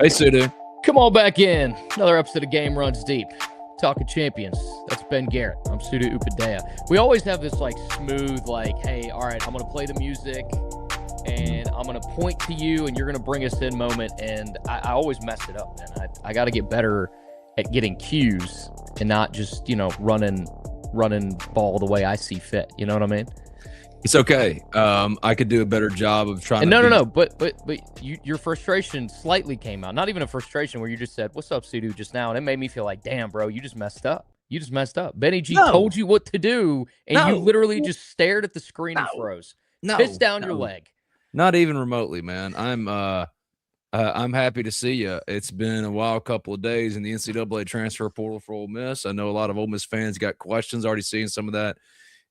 Hey, Sudu. Come on back in. Another episode of Game Runs Deep. Talking champions. That's Ben Garrett. I'm Sudu Upadhyay. We always have this smooth, hey, all right, I'm going to play the music and I'm going to point to you and you're going to bring us in moment. And I always mess it up, man. I got to get better at getting cues and not just, running ball the way I see fit. You know what I mean? It's okay. I could do a better job of trying. No. But your frustration slightly came out. Not even a frustration where you just said, "What's up, Sudu?" just now, and it made me feel like, "Damn, bro, you just messed up. You just messed up." Benny G told you what to do, and you literally just stared at the screen and froze. Pissed down your leg. Not even remotely, man. I'm happy to see you. It's been a wild couple of days in the NCAA Transfer Portal for Ole Miss. I know a lot of Ole Miss fans got questions. Already seeing some of that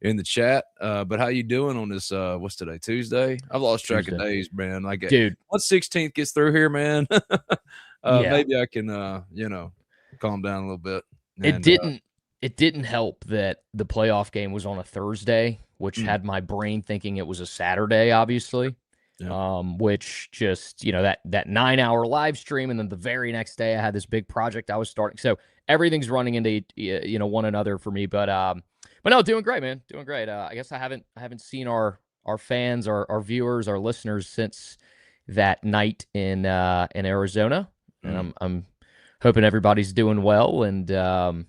in the chat, but how you doing on this? What's today? Tuesday? I've lost track of days, man. Dude, once 16th gets through here, man, maybe I can, calm down a little bit. And, it didn't help that the playoff game was on a Thursday, which had my brain thinking it was a Saturday, obviously. Yeah. Which just that 9-hour live stream, and then the very next day I had this big project I was starting. So everything's running into one another for me, but no, doing great, man. Doing great. I guess I haven't seen our fans, our viewers, our listeners since that night in Arizona, and I'm hoping everybody's doing well. And how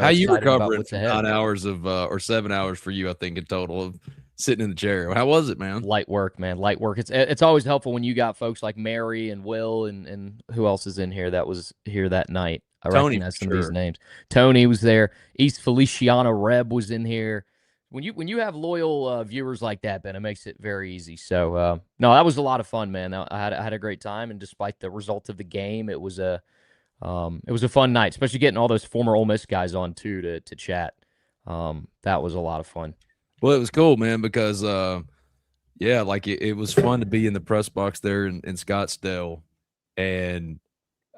you recovering from 9 hours of or 7 hours for you? I think in total of sitting in the chair. How was it, man? Light work, man. Light work. It's always helpful when you got folks like Mary and Will and who else is in here that was here that night. I recognize some of these names. Tony was there. East Feliciana Reb was in here. When you have loyal viewers like that, Ben, it makes it very easy. So no, that was a lot of fun, man. I had a great time, and despite the result of the game, it was a fun night, especially getting all those former Ole Miss guys on too to chat. That was a lot of fun. Well, it was cool, man, because it was fun to be in the press box there in Scottsdale, and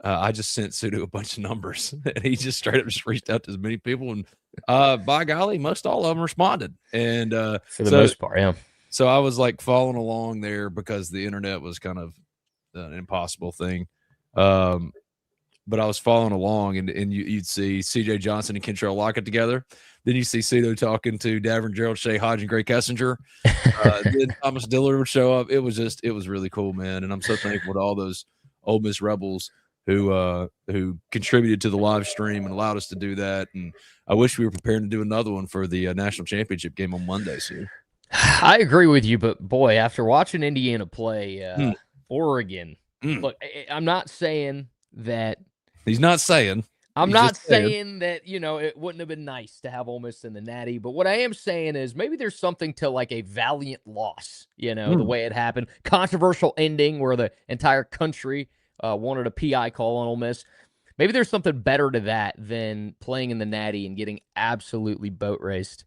I just sent Sudu a bunch of numbers, and he just straight up just reached out to as many people, and by golly, most all of them responded. And for the most part, yeah. So I was following along there because the internet was kind of an impossible thing. But I was following along, and you'd see C.J. Johnson and Kentrell Lockett together. Then you see Sudo talking to Davern Gerald, Shea Hodge, and Gray Kessinger. Then Thomas Dillard would show up. It was really cool, man. And I'm so thankful to all those Ole Miss Rebels who contributed to the live stream and allowed us to do that. And I wish we were prepared to do another one for the national championship game on Monday. So I agree with you, but boy, after watching Indiana play Oregon, look, I'm not saying that. He's not saying. I'm not saying that, it wouldn't have been nice to have Ole Miss in the Natty, but what I am saying is maybe there's something to a valiant loss, the way it happened. Controversial ending where the entire country wanted a PI call on Ole Miss. Maybe there's something better to that than playing in the Natty and getting absolutely boat raced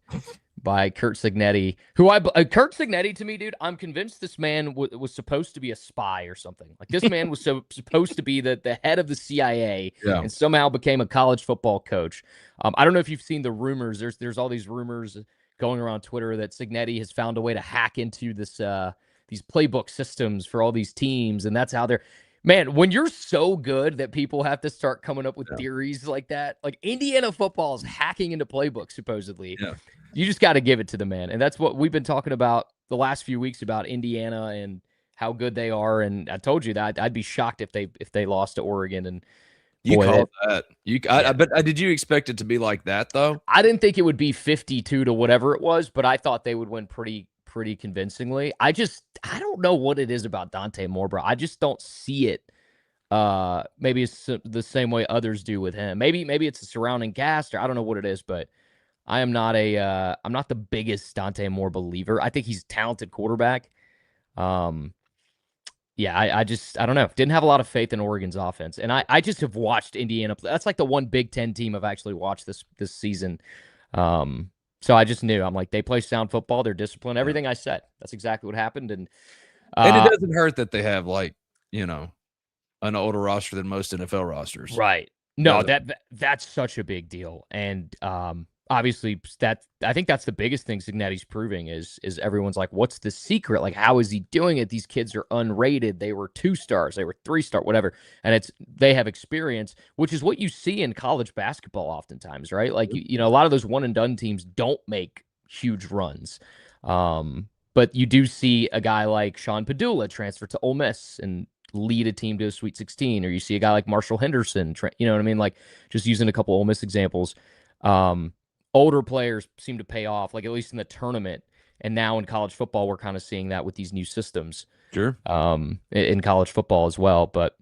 by Curt Cignetti, Curt Cignetti, to me, dude, I'm convinced this man was supposed to be a spy or something. This man was supposed to be the head of the CIA and somehow became a college football coach. I don't know if you've seen the rumors. There's all these rumors going around Twitter that Cignetti has found a way to hack into these playbook systems for all these teams, and that's how they're. Man, when you're so good that people have to start coming up with theories like that, Indiana football is hacking into playbooks, supposedly. Yeah. You just got to give it to the man. And that's what we've been talking about the last few weeks about Indiana and how good they are. And I told you that I'd be shocked if they lost to Oregon. And you called that. But did you expect it to be like that, though? I didn't think it would be 52 to whatever it was, but I thought they would win pretty convincingly. I don't know what it is about Dante Moore, bro. I just don't see it. Maybe it's the same way others do with him. Maybe it's the surrounding cast, or I don't know what it is, but I'm not the biggest Dante Moore believer. I think he's a talented quarterback. I don't know. Didn't have a lot of faith in Oregon's offense. And I just have watched Indiana play. That's the one Big Ten team I've actually watched this season. So I just knew. I'm they play sound football. They're disciplined. Everything I said. That's exactly what happened. And it doesn't hurt that they have an older roster than most NFL rosters. Right. No, that's such a big deal. And obviously I think that's the biggest thing Cignetti's proving is everyone's like, what's the secret? Like, how is he doing it? These kids are unrated. They were 2-stars, they were 3-star, whatever. And they have experience, which is what you see in college basketball oftentimes, right? Like, you know, a lot of those one and done teams don't make huge runs. But you do see a guy like Sean Padula transfer to Ole Miss and lead a team to a Sweet 16, or you see a guy like Marshall Henderson, you know what I mean? Like, just using a couple Ole Miss examples. Older players seem to pay off, like at least in the tournament. And now in college football, we're kind of seeing that with these new systems. Sure. In college football as well. But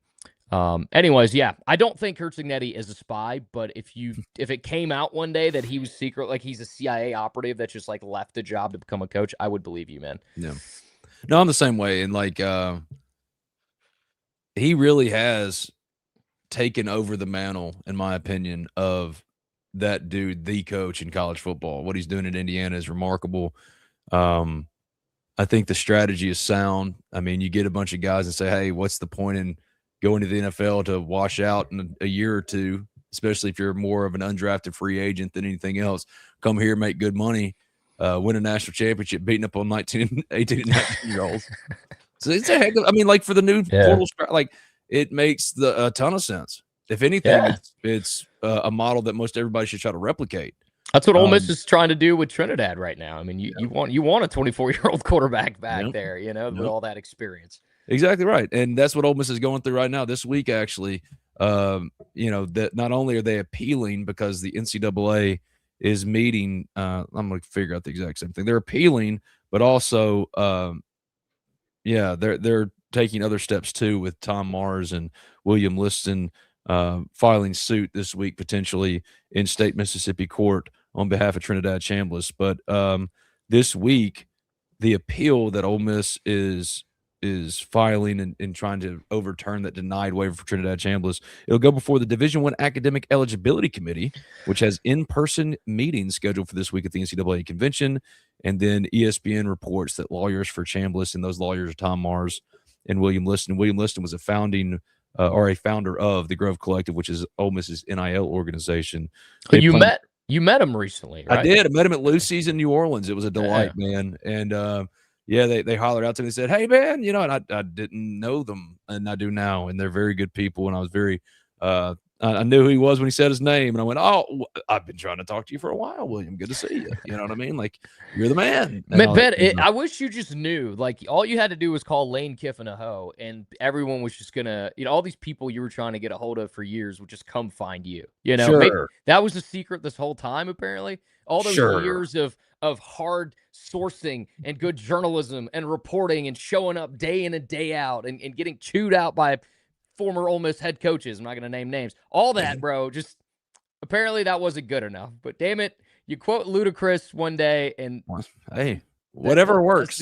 anyways, yeah, I don't think Curt Cignetti is a spy, but if it came out one day that he was secret, like he's a CIA operative that just like left the job to become a coach, I would believe you, man. Yeah. No, I'm the same way. And like he really has taken over the mantle, in my opinion, of that dude, the coach in college football. What he's doing in Indiana is remarkable. I think the strategy is sound. I mean, you get a bunch of guys and say, hey, what's the point in going to the NFL to wash out in a year or two, especially if you're more of an undrafted free agent than anything else? Come here, make good money, win a national championship, beating up on 18 and 19-year-olds. So it's a heck of, I mean, like for the new portal, like it makes a ton of sense. If anything, it's a model that most everybody should try to replicate. That's what Ole Miss is trying to do with Trinidad right now. I mean, you want a 24-year-old quarterback back there, you know, with all that experience. Exactly right, and that's what Ole Miss is going through right now. This week, actually, you know, that not only are they appealing because the NCAA is meeting. I'm going to figure out the exact same thing. They're appealing, but also, they're taking other steps too with Tom Mars and William Liston filing suit this week potentially in state Mississippi court on behalf of Trinidad Chambliss. But this week, the appeal that Ole Miss is filing and trying to overturn that denied waiver for Trinidad Chambliss, it'll go before the Division I Academic Eligibility Committee, which has in-person meetings scheduled for this week at the NCAA convention. And then ESPN reports that lawyers for Chambliss, and those lawyers are Tom Mars and William Liston. William Liston was a founder of the Grove Collective, which is Ole Miss's NIL organization. You met him recently, right? I did. I met him at Lucy's in New Orleans. It was a delight, man. And they hollered out to me and said, hey, man, you know, and I didn't know them, and I do now. And they're very good people. And I was very I knew who he was when he said his name. And I went, oh, I've been trying to talk to you for a while, William. Good to see you. You know what I mean? Like, you're the man. I wish you just knew. Like, all you had to do was call Lane Kiffin a hoe, and everyone was just going to, you know, all these people you were trying to get a hold of for years would just come find you. You know, maybe that was the secret this whole time, apparently. All those years of hard sourcing and good journalism and reporting and showing up day in and day out and getting chewed out by former Ole Miss head coaches. I'm not going to name names. All that, bro, just apparently that wasn't good enough. But damn it, you quote Ludacris one day, and hey, whatever works.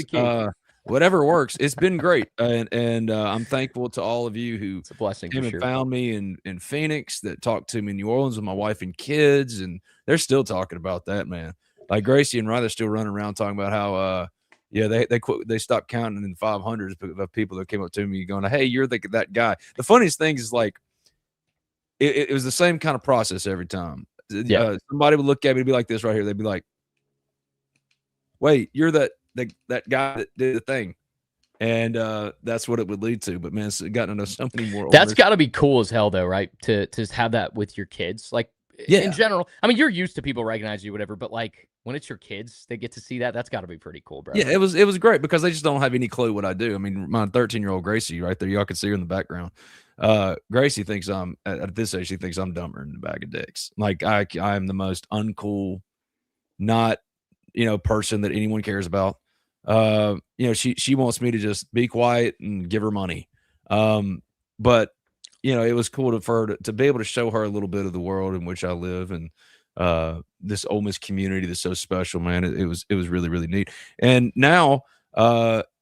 Whatever works. It's been great, and I'm thankful to all of you who it's a blessing came for and sure. found me in Phoenix, that talked to me in New Orleans with my wife and kids, and they're still talking about that, man. Like Gracie and Ryder still running around talking about how they stopped counting in 500s of people that came up to me going, hey, you're that guy. The funniest thing is, like, it was the same kind of process every time. Somebody would look at me and be like this right here. They'd be like, wait, you're that guy that did the thing. And that's what it would lead to. But man, it's gotten to know so many more. That's got to be cool as hell, though, right? To have that with your kids, like, in general. I mean, you're used to people recognize you, whatever, but like when it's your kids, they get to see that. That's got to be pretty cool, bro. Yeah, it was great because they just don't have any clue what I do. I mean, my 13-year-old Gracie right there, y'all can see her in the background. Gracie thinks at this age, she thinks I'm dumber than a bag of dicks. Like I am the most uncool, not, you know, person that anyone cares about. You know, she wants me to just be quiet and give her money. But you know, it was cool for her to be able to show her a little bit of the world in which I live, and this Ole Miss community that's so special, man. It was really, really neat. And now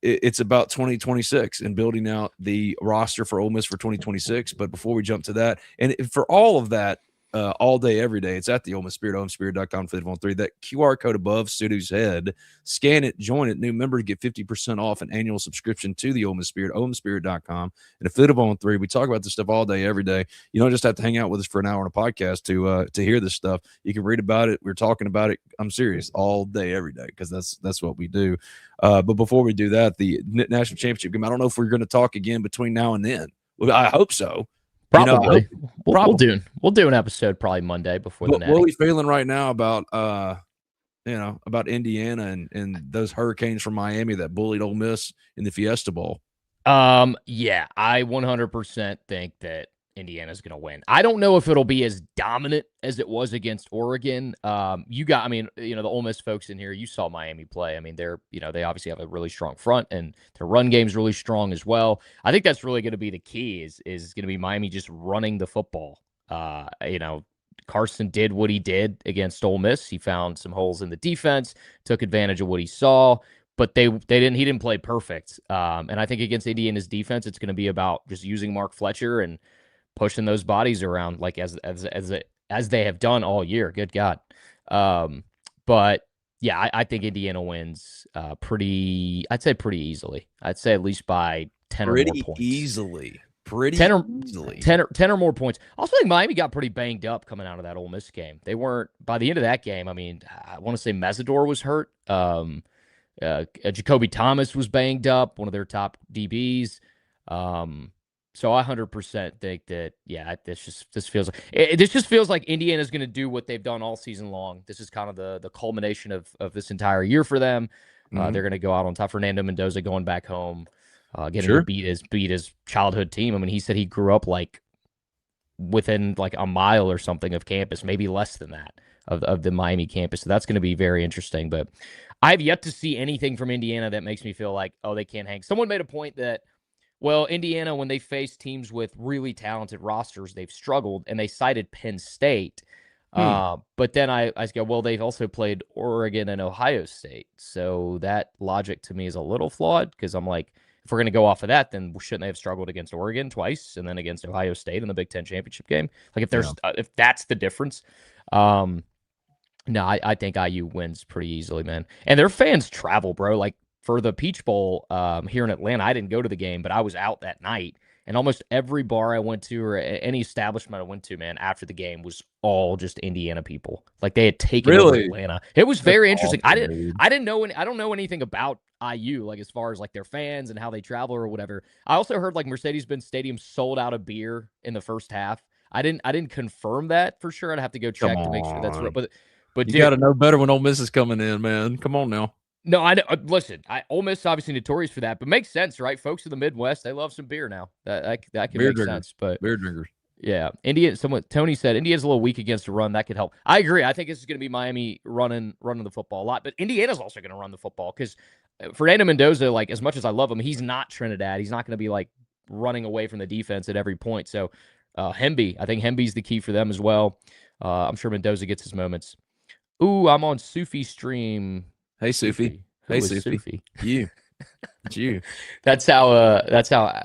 it's about 2026 and building out the roster for Ole Miss for 2026. But before we jump to that, and for all of that, all day, every day. It's at the Ole Miss Spirit, OleMissSpirit.com, Affiliate of On3. That QR code above Studu's head, scan it, join it. New members get 50% off an annual subscription to the Ole Miss Spirit, OleMissSpirit.com, and Affiliate of On3. We talk about this stuff all day, every day. You don't just have to hang out with us for an hour on a podcast to hear this stuff. You can read about it. We're talking about it. I'm serious, all day, every day, because that's what we do. But before we do that, the national championship game, I don't know if we're going to talk again between now and then. Well, I hope so. Probably. We'll do an episode probably Monday before the Natty. What are we feeling right now about about Indiana and those Hurricanes from Miami that bullied Ole Miss in the Fiesta Bowl? Yeah, I 100% think that Indiana's going to win. I don't know if it'll be as dominant as it was against Oregon. The Ole Miss folks in here, you saw Miami play. I mean, they obviously have a really strong front, and their run game's really strong as well. I think that's really going to be the key is going to be Miami just running the football. Carson did what he did against Ole Miss. He found some holes in the defense, took advantage of what he saw, but he didn't play perfect. And I think against Indiana's defense, it's going to be about just using Mark Fletcher and pushing those bodies around like as they have done all year. Good God. But yeah, I think Indiana wins pretty easily. I'd say at least by 10 or more points. Easily. 10 or more points. Also, I think Miami got pretty banged up coming out of that Ole Miss game. They weren't, by the end of that game, I mean, I want to say Mesidor was hurt. Jacoby Thomas was banged up, one of their top DBs. So I 100% think that, this just feels like Indiana's going to do what they've done all season long. This is kind of the culmination of this entire year for them. They're going to go out on top. Fernando Mendoza going back home, getting to beat his childhood team. I mean, he said he grew up like within like a mile or something of campus, maybe less than that of the Miami campus. So that's going to be very interesting. But I've yet to see anything from Indiana that makes me feel like, oh, they can't hang. Someone made a point that, well, Indiana, when they face teams with really talented rosters, they've struggled, and they cited Penn State. But then I go, well, they've also played Oregon and Ohio State. So that logic to me is a little flawed, because I'm like, if we're going to go off of that, then shouldn't they have struggled against Oregon twice and then against Ohio State in the Big Ten championship game? Like if that's the difference. No, I think IU wins pretty easily, man. And their fans travel, bro. Like, for the Peach Bowl here in Atlanta, I didn't go to the game, but I was out that night. And almost every bar I went to or any establishment I went to, man, after the game was all just Indiana people. Like, they had taken over Atlanta. It was very interesting. Awesome, I don't know anything about IU, like as far as like their fans and how they travel or whatever. I also heard like Mercedes-Benz Stadium sold out of beer in the first half. I didn't confirm that for sure. I'd have to go check to make sure that's right. But you got to know better when Ole Miss is coming in, man. Come on now. No, I know. Listen, Ole Miss is obviously notorious for that, but makes sense, right? Folks in the Midwest, they love some beer now. That can make sense. But beer drinkers, yeah. Tony said Indiana's a little weak against the run. That could help. I agree. I think this is going to be Miami running the football a lot, but Indiana's also going to run the football because Fernando Mendoza, like as much as I love him, he's not Trinidad. He's not going to be like running away from the defense at every point. So Hemby, I think Hemby's the key for them as well. I'm sure Mendoza gets his moments. Ooh, I'm on Sufi stream. Hey, Sufi. Hey, Sufi. You. It's you. That's how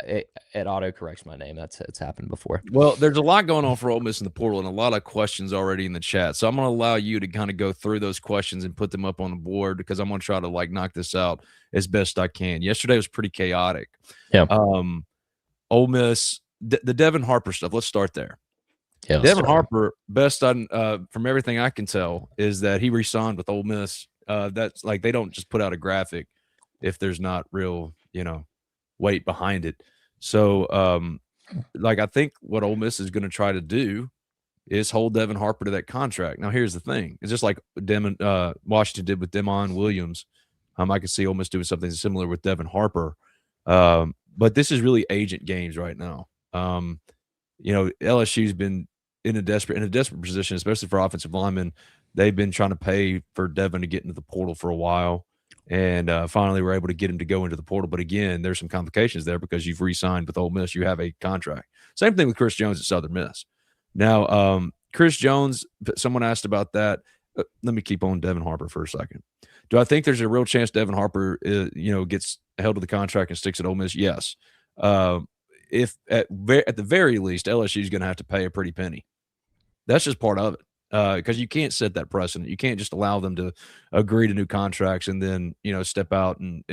it auto corrects my name. It's happened before. Well, there's a lot going on for Ole Miss in the portal and a lot of questions already in the chat. So I'm going to allow you to kind of go through those questions and put them up on the board because I'm going to try to like knock this out as best I can. Yesterday was pretty chaotic. Yeah. Ole Miss, the Devin Harper stuff. Let's start there. Yeah, Devin Harper, best from everything I can tell, is that he re-signed with Ole Miss. That's like they don't just put out a graphic if there's not real, weight behind it. So, I think what Ole Miss is going to try to do is hold Devin Harper to that contract. Now, here's the thing: it's just like Washington did with Demond Williams. I could see Ole Miss doing something similar with Devin Harper. But this is really agent games right now. LSU's been in a desperate position, especially for offensive linemen. They've been trying to pay for Devin to get into the portal for a while, and finally were able to get him to go into the portal. But again, there's some complications there because you've re-signed with Ole Miss. You have a contract. Same thing with Chris Jones at Southern Miss. Now, Chris Jones, someone asked about that. Let me keep on Devin Harper for a second. Do I think there's a real chance Devin Harper, gets held to the contract and sticks at Ole Miss? Yes. If at the very least, LSU is going to have to pay a pretty penny. That's just part of it. Because you can't set that precedent. You can't just allow them to agree to new contracts and then, step out and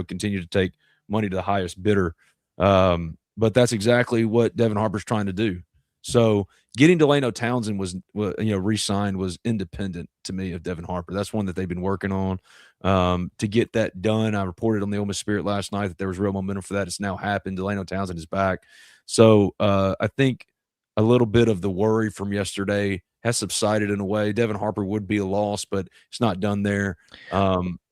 continue to take money to the highest bidder. But that's exactly what Devin Harper's trying to do. So getting Delano Townsend was re-signed was independent to me of Devin Harper. That's one that they've been working on to get that done. I reported on the Ole Miss Spirit last night that there was real momentum for that. It's now happened. Delano Townsend is back. So I think a little bit of the worry from yesterday has subsided in a way. Devin Harper would be a loss, but it's not done there.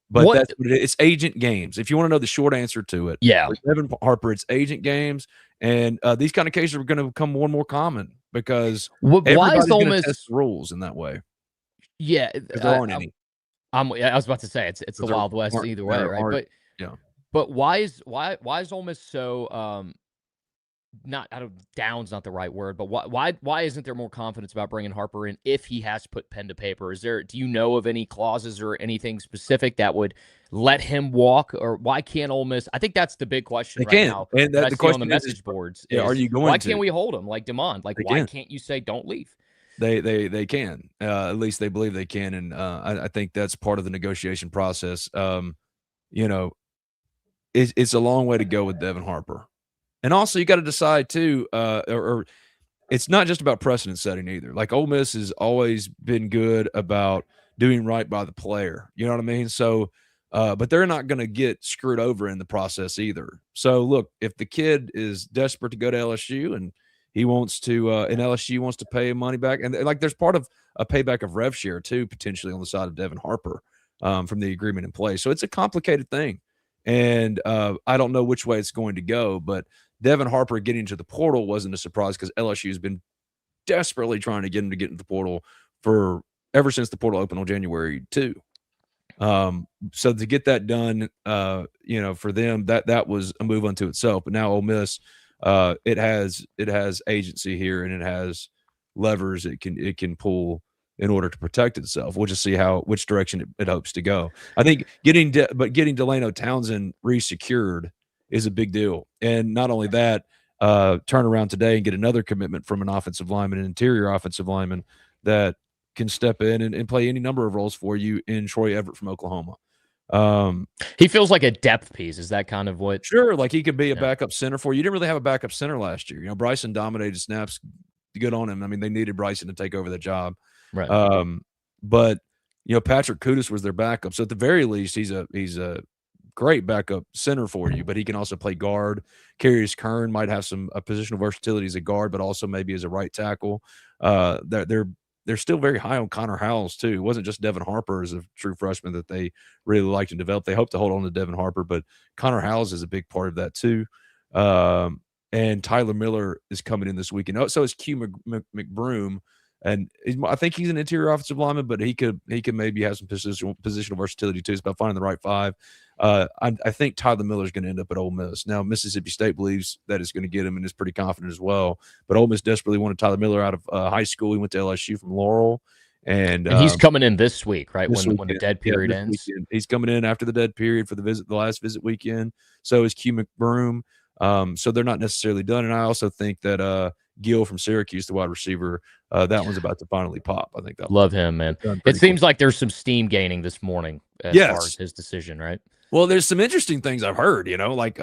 But that's what it's agent games. If you want to know the short answer to it, yeah, with Devin Harper, it's agent games, and these kind of cases are going to become more and more common because everybody's going to test the rules in that way. Yeah, there aren't any. I was about to say it's the Wild West either way, right? But why is Ole Miss so down's not the right word, but why isn't there more confidence about bringing Harper in if he has put pen to paper? Do you know of any clauses or anything specific that would let him walk, or why can't Ole Miss? I think that's the big question now. And that I see on the message boards is, are you going why can't we hold him like Demond? Why can't you say don't leave? They can. At least they believe they can, and I think that's part of the negotiation process. It's a long way to go with Devin Harper. And also, you got to decide too, or it's not just about precedent setting either. Like Ole Miss has always been good about doing right by the player. You know what I mean? So, but they're not going to get screwed over in the process either. So, look, if the kid is desperate to go to LSU and he wants to, and LSU wants to pay him money back, and there's part of a payback of rev share too, potentially on the side of Devin Harper from the agreement in place. So it's a complicated thing, and I don't know which way it's going to go, but Devin Harper getting to the portal wasn't a surprise because LSU has been desperately trying to get him to get into the portal for ever since the portal opened on January 2. So to get that done, for them, that was a move unto itself. But now Ole Miss, it has agency here and it has levers it can pull in order to protect itself. We'll just see which direction it hopes to go. I think getting Delano Townsend resecured is a big deal. And not only that, turn around today and get another commitment from an offensive lineman, an interior offensive lineman that can step in and play any number of roles for you in Troy Everett from Oklahoma. He feels like a depth piece. Is that kind of what? Sure. Like he could be a backup center for you. You didn't really have a backup center last year. Bryson dominated snaps. Good on him. I mean, they needed Bryson to take over the job. Right. But Patrick Kudus was their backup. So at the very least, he's a great backup center for you, but he can also play guard. Carius Kern might have some positional versatility as a guard, but also maybe as a right tackle. They're still very high on Connor Howells too. It wasn't just Devin Harper as a true freshman that they really liked and developed. They hope to hold on to Devin Harper, but Connor Howells is a big part of that too. And Tyler Miller is coming in this weekend. So is Q McBroom. And I think he's an interior offensive lineman, but he could maybe have some positional versatility too. It's about finding the right five. I think Tyler Miller is going to end up at Ole Miss. Now, Mississippi State believes that it's going to get him and is pretty confident as well. But Ole Miss desperately wanted Tyler Miller out of high school. He went to LSU from Laurel. And he's coming in this week, right? When the dead period ends. Weekend. He's coming in after the dead period for the last visit weekend. So is Q McBroom. So they're not necessarily done. And I also think that Gill from Syracuse, the wide receiver, that one's about to finally pop. I think that love him, man. It seems like there's some steam gaining this morning as far as his decision, right? Well, there's some interesting things I've heard, like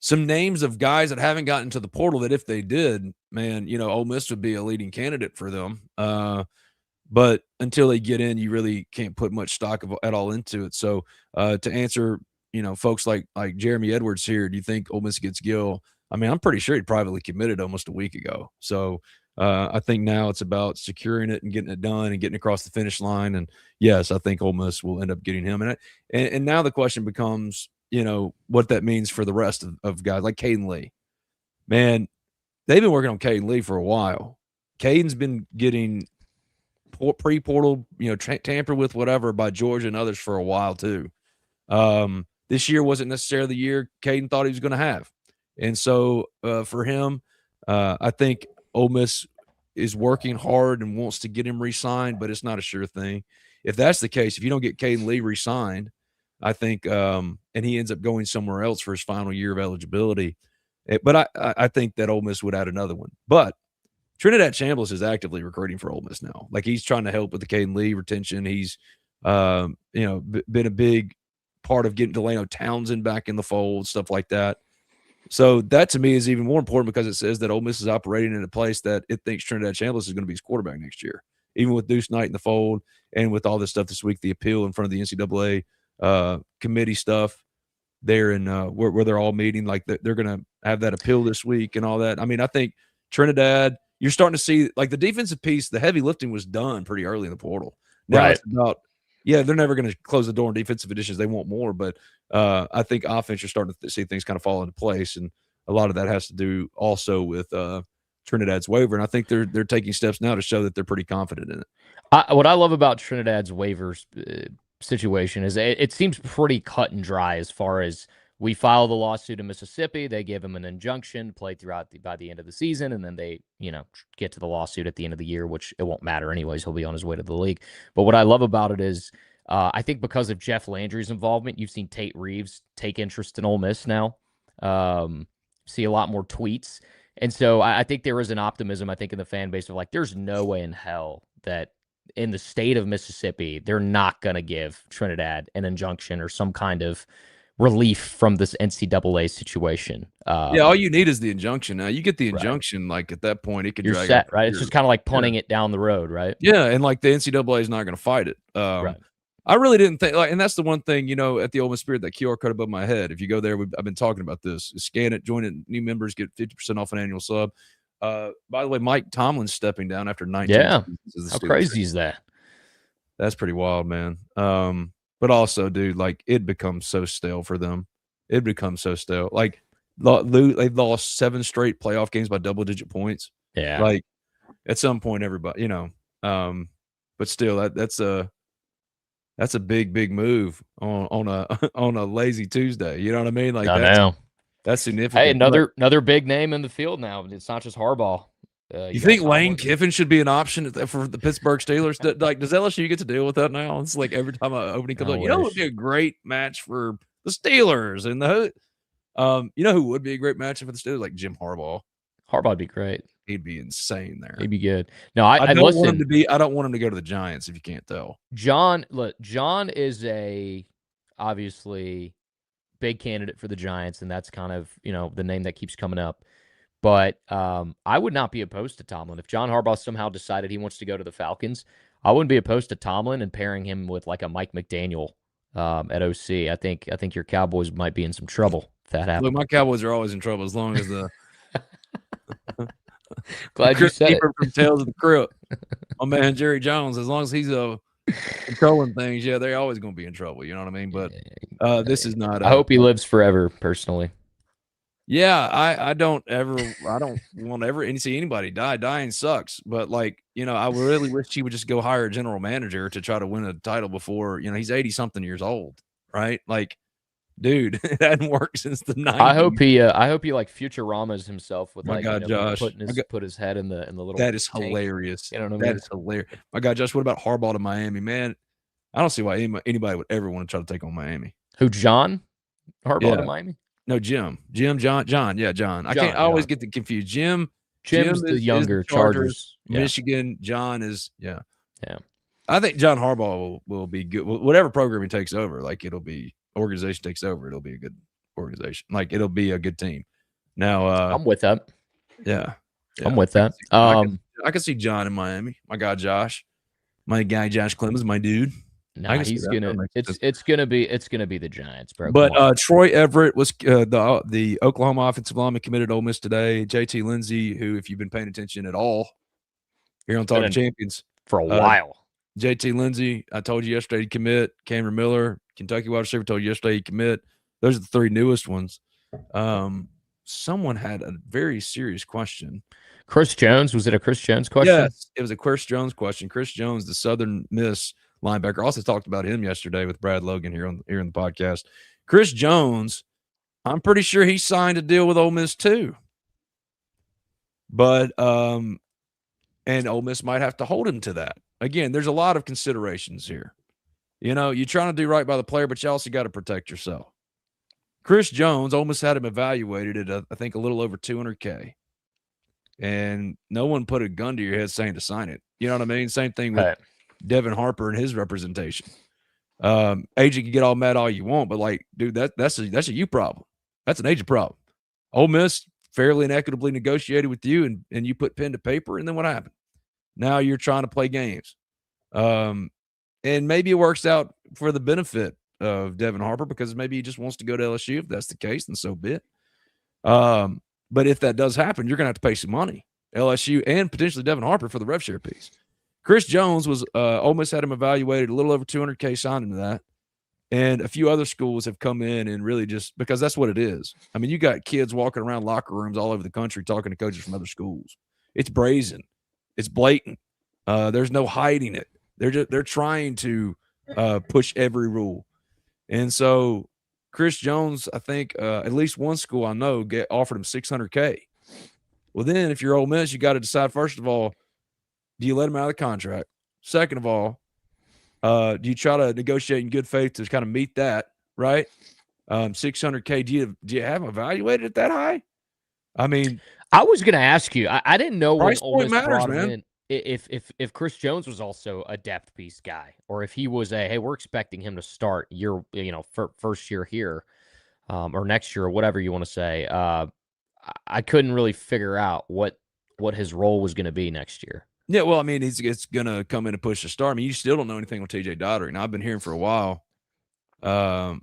some names of guys that haven't gotten to the portal that if they did, man, Ole Miss would be a leading candidate for them. But until they get in, you really can't put much stock at all into it. So to answer, folks like Jeremy Edwards here, do you think Ole Miss gets Gill? I mean, I'm pretty sure he privately committed almost a week ago. So I think now it's about securing it and getting it done and getting across the finish line. And yes, I think Ole Miss will end up getting him. And now the question becomes, what that means for the rest of guys like Caden Lee. Man, they've been working on Caden Lee for a while. Caden's been getting pre-portal, tampered with whatever by Georgia and others for a while too. This year wasn't necessarily the year Caden thought he was going to have. And so for him, I think Ole Miss is working hard and wants to get him re-signed, but it's not a sure thing. If that's the case, if you don't get Caden Lee re-signed, I think, and he ends up going somewhere else for his final year of eligibility. But I think that Ole Miss would add another one. But Trinidad Chambliss is actively recruiting for Ole Miss now. Like, he's trying to help with the Caden Lee retention. He's, been a big part of getting Delano Townsend back in the fold, stuff like that. So that to me is even more important because it says that Ole Miss is operating in a place that it thinks Trinidad Chambliss is going to be his quarterback next year, even with Deuce Knight in the fold and with all this stuff this week, the appeal in front of the NCAA committee stuff there in where they're all meeting. Like, they're going to have that appeal this week and all that. I mean, I think Trinidad, you're starting to see, like, the defensive piece, the heavy lifting was done pretty early in the portal. Now it's about, they're never going to close the door on defensive additions. They want more, but I think offense, you're starting to see things kind of fall into place, and a lot of that has to do also with Trinidad's waiver. And I think they're taking steps now to show that they're pretty confident in it. What I love about Trinidad's waivers situation is it seems pretty cut and dry as far as we file the lawsuit in Mississippi. They give him an injunction, play throughout by the end of the season, and then they, get to the lawsuit at the end of the year, which it won't matter anyways. He'll be on his way to the league. But what I love about it is I think because of Jeff Landry's involvement, you've seen Tate Reeves take interest in Ole Miss now, see a lot more tweets. And so I think there is an optimism, I think, in the fan base of like, there's no way in hell that in the state of Mississippi, they're not going to give Trinidad an injunction or some kind of relief from this NCAA situation. All you need is the injunction. Now you get the injunction, like at that point, it could drag set, right? It's just kind of like punting it down the road, right? Yeah, and like the NCAA is not going to fight it. Right. I really didn't think, and that's the one thing, at the Ole Miss Spirit, that QR code above my head. If you go there, I've been talking about this. Scan it, join it. New members get 50% off an annual sub. By the way, Mike Tomlin's stepping down after 19 seasons. How crazy is that? That's pretty wild, man. But also, dude, like, it becomes so stale for them. It becomes so stale. Like, they've lost 7 straight playoff games by double-digit points. Yeah. Like, at some point, everybody, but still, that's a big move on a lazy Tuesday. You know what I mean? Like, that's significant. Hey, another big name in the field now. It's not just Harbaugh. You think Lane Kiffin should be an option for the Pittsburgh Steelers? Like, does LSU get to deal with that now? It's like every time an opening comes up, it would be a great match for the Steelers. And who would be a great match for the Steelers? Like Jim Harbaugh. Harbaugh would be great. He'd be insane there. He'd be good. No, I don't want him to be. I don't want him to go to the Giants. If you can't tell, John is a obviously big candidate for the Giants, and that's kind of the name that keeps coming up. But I would not be opposed to Tomlin if John Harbaugh somehow decided he wants to go to the Falcons. I wouldn't be opposed to Tomlin and pairing him with like a Mike McDaniel at OC. I think your Cowboys might be in some trouble if that happens. Look, my Cowboys are always in trouble as long as the. Glad you said it. From Tales of the Crypt. My man Jerry Jones, as long as he's controlling things, they're always going to be in trouble. You know what I mean? But this is not. I hope he lives forever, personally. Yeah, I don't want to ever see anybody die. Dying sucks. But I really wish he would just go hire a general manager to try to win a title before, he's 80-something years old, right? Like, dude, it hadn't worked since the 90s. I hope he like Futuramas himself with Josh, put his head in the little. That is tank. hilarious. You know what I mean? That is hilarious. My God, Josh, what about Harbaugh to Miami? Man, I don't see why anybody would ever want to try to take on Miami. Who, John Harbaugh to Miami? No, John. Yeah, John. I always get confused. Jim's the younger Chargers. Michigan. John is I think John Harbaugh will be good. Whatever program he takes over, like organization takes over, it'll be a good organization. Like, it'll be a good team. Now, I'm with that. Yeah. I'm with that. I can see John in Miami. My guy Josh, Clemens, my dude. No, he's gonna. It's gonna be the Giants, bro. But Troy Everett was the Oklahoma offensive lineman committed to Ole Miss today. JT Lindsey, who, if you've been paying attention at all here on Talking Champions for a while, JT Lindsey, I told you yesterday he'd commit. Cameron Miller, Kentucky wide receiver, told you yesterday he'd commit. Those are the 3 newest ones. Someone had a very serious question. Chris Jones, was it a Chris Jones question? Yes, it was a Chris Jones question. Chris Jones, the Southern Miss linebacker. Also talked about him yesterday with Brad Logan here in the podcast. Chris Jones, I'm pretty sure he signed a deal with Ole Miss too. But and Ole Miss might have to hold him to that. Again, there's a lot of considerations here. You're trying to do right by the player, but you also got to protect yourself. Chris Jones, Ole Miss had him evaluated at I think a little over $200K. and no one put a gun to your head saying to sign it. You know what I mean? Same thing with Right. Devin Harper and his representation. Agent can get all mad all you want, but like, dude, that's a you problem. That's an agent problem. Ole Miss fairly and equitably negotiated with you, and you put pen to paper, and then what happened? Now you're trying to play games. And maybe it works out for the benefit of Devin Harper because maybe he just wants to go to LSU. If that's the case, then so be it. But if that does happen, you're going to have to pay some money, LSU and potentially Devin Harper for the rev share piece. Chris Jones was Ole Miss had him evaluated a little over $200K, signed into that. And a few other schools have come in and really just because that's what it is. I mean, you got kids walking around locker rooms all over the country talking to coaches from other schools. It's brazen. It's blatant. There's no hiding it. They're trying to push every rule. And so Chris Jones, I think at least one school I know offered him $600K. Well, then if you're Ole Miss, you got to decide, first of all, do you let him out of the contract? Second of all, do you try to negotiate in good faith to kind of meet that, right? $600K, do you have him evaluated at that high? I mean, I was going to ask you. I didn't know when price Ole point Miss matters, brought him man. in if Chris Jones was also a depth piece guy, or if he was hey, we're expecting him to start first year here, or next year, or whatever you want to say. I couldn't really figure out what his role was going to be next year. Yeah, well, I mean, it's going to come in and push the start. I mean, you still don't know anything with TJ Daugherty. Now, I've been hearing for a while that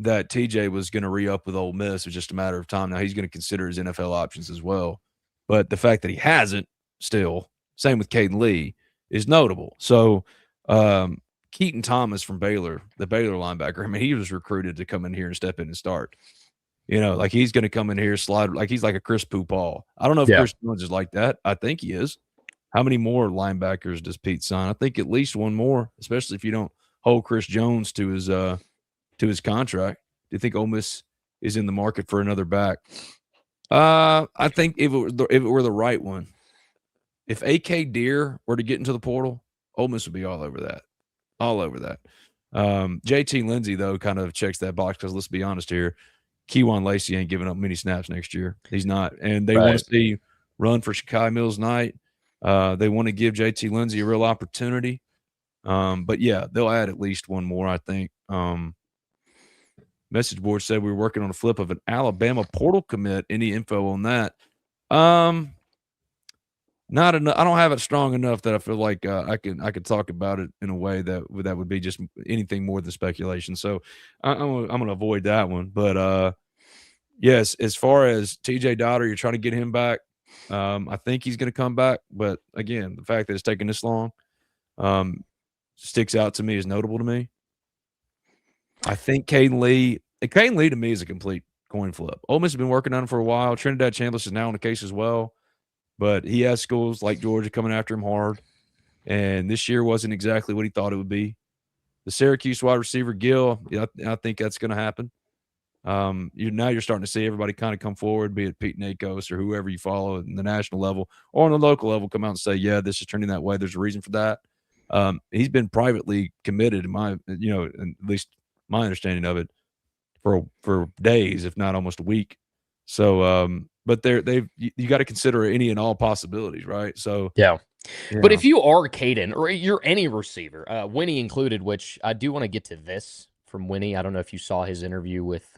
TJ was going to re-up with Ole Miss. It was just a matter of time. Now, he's going to consider his NFL options as well. But the fact that he hasn't still, same with Caden Lee, is notable. So, Keaton Thomas from Baylor, the Baylor linebacker, I mean, he was recruited to come in here and step in and start. You know, like he's going to come in here, slide, like he's like a Chris Paul. I don't know if Chris Jones is like that. I think he is. How many more linebackers does Pete sign? I think at least one more, especially if you don't hold Chris Jones to his contract. Do you think Ole Miss is in the market for another back? I think if it were the right one, if A.K. Deere were to get into the portal, Ole Miss would be all over that. All over that. J.T. Lindsey, though, kind of checks that box because let's be honest here, Keywan Lacey ain't giving up many snaps next year. He's not. And they want to see run for Shakai Mills Knight. They want to give JT Lindsey a real opportunity. But yeah, they'll add at least one more, I think. Message board said we were working on a flip of an Alabama portal commit. Any info on that? Not enough. I don't have it strong enough that I feel like I could talk about it in a way that would be just anything more than speculation. So I'm gonna avoid that one. But yes, as far as TJ Daughter, you're trying to get him back. I think he's going to come back, but again, the fact that it's taking this long sticks out to me, is notable to me. I think Caden Lee to me is a complete coin flip. Ole Miss has been working on him for a while. Trinidad Chambliss is now on the case as well, but he has schools like Georgia coming after him hard, and this year wasn't exactly what he thought it would be. The Syracuse wide receiver Gill, I think that's going to happen. You're starting to see everybody kind of come forward, be it Pete Nakos or whoever you follow in the national level or on the local level, come out and say, yeah, this is turning that way. There's a reason for that. He's been privately committed, at least my understanding of it, for days, if not almost a week. So, but you got to consider any and all possibilities, right? So, yeah. But if you are Caden or you're any receiver, Winnie included, which I do want to get to this from Winnie. I don't know if you saw his interview with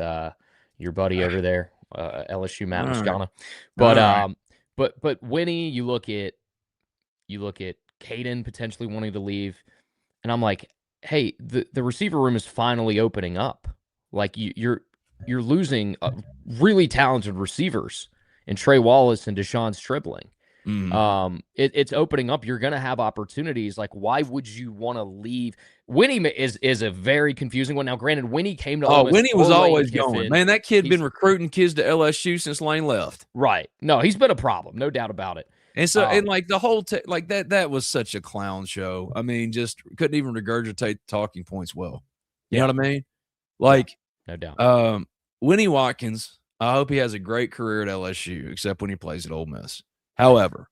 your buddy over there, LSU Matt Moscona. But Winnie, you look at Caden potentially wanting to leave, and I'm like, hey, the receiver room is finally opening up. Like you're losing really talented receivers in Trey Wallace and Deshaun Stribling. It's opening up. You're going to have opportunities. Like, why would you want to leave? Winnie is a very confusing one. Now, granted, Winnie came to Ole Miss. Winnie was always going. Man, that kid been recruiting kids to LSU since Lane left. Right. No, he's been a problem, no doubt about it. And so, and like the whole that was such a clown show. I mean, just couldn't even regurgitate talking points well. You know what I mean? Like, no doubt. Winnie Watkins, I hope he has a great career at LSU, except when he plays at Ole Miss. However,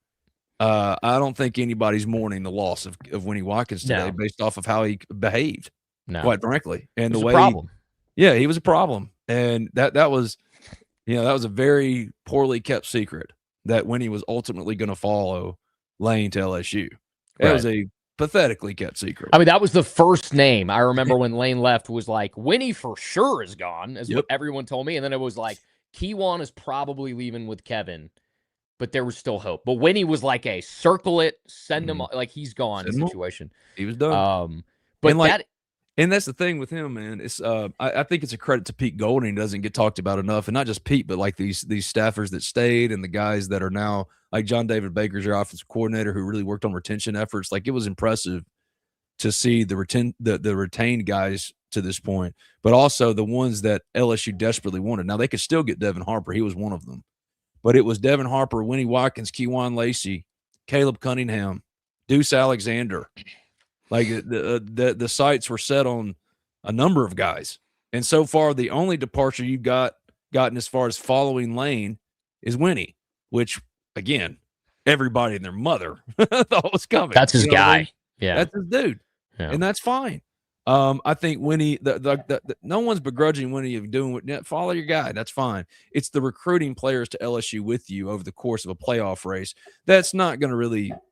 I don't think anybody's mourning the loss of Winnie Watkins today based off of how he behaved, quite frankly. And the way he was a problem. And that was a very poorly kept secret. that Winnie was ultimately going to follow Lane to LSU. It was a pathetically kept secret. I mean, that was the first name I remember when Lane left was like, Winnie for sure is gone, is what everyone told me. And then it was like, Keywan is probably leaving with Kevin, but there was still hope. But Winnie was like a circle it, send him, like he's gone situation. He was done. But and like, and that's the thing with him, man. It's I think it's a credit to Pete Golding. He doesn't get talked about enough, and not just Pete, but like these staffers that stayed and the guys that are now like John David Baker's your offensive coordinator who really worked on retention efforts. Like it was impressive to see the retained guys to this point, but also the ones that LSU desperately wanted. Now they could still get Devin Harper. He was one of them, but it was Devin Harper, Winnie Watkins, Keywan Lacey, Caleb Cunningham, Deuce Alexander. Like the sights were set on a number of guys. And so far, the only departure you've gotten as far as following Lane is Winnie, which, again, everybody and their mother thought was coming. That's his guy. I mean? Yeah. That's his dude. Yeah. And that's fine. I think Winnie, no one's begrudging Winnie of doing what, follow your guy. That's fine. It's the recruiting players to LSU with you over the course of a playoff race. That's not going to really –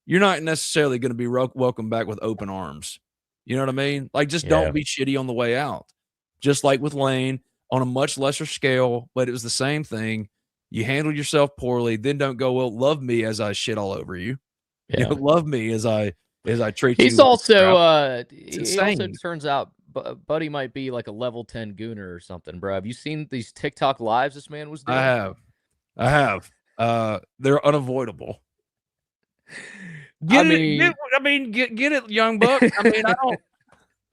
you're not necessarily going to be welcomed back with open arms. You know what I mean? Like, just don't be shitty on the way out. Just like with Lane, on a much lesser scale, but it was the same thing. You handled yourself poorly, then don't go, well, love me as I shit all over you. Yeah. You know, love me as I treat you. He's also he also turns out Buddy might be like a level 10 gooner or something, bro. Have you seen these TikTok lives this man was doing? I have. They're unavoidable. Get it, young buck. I mean,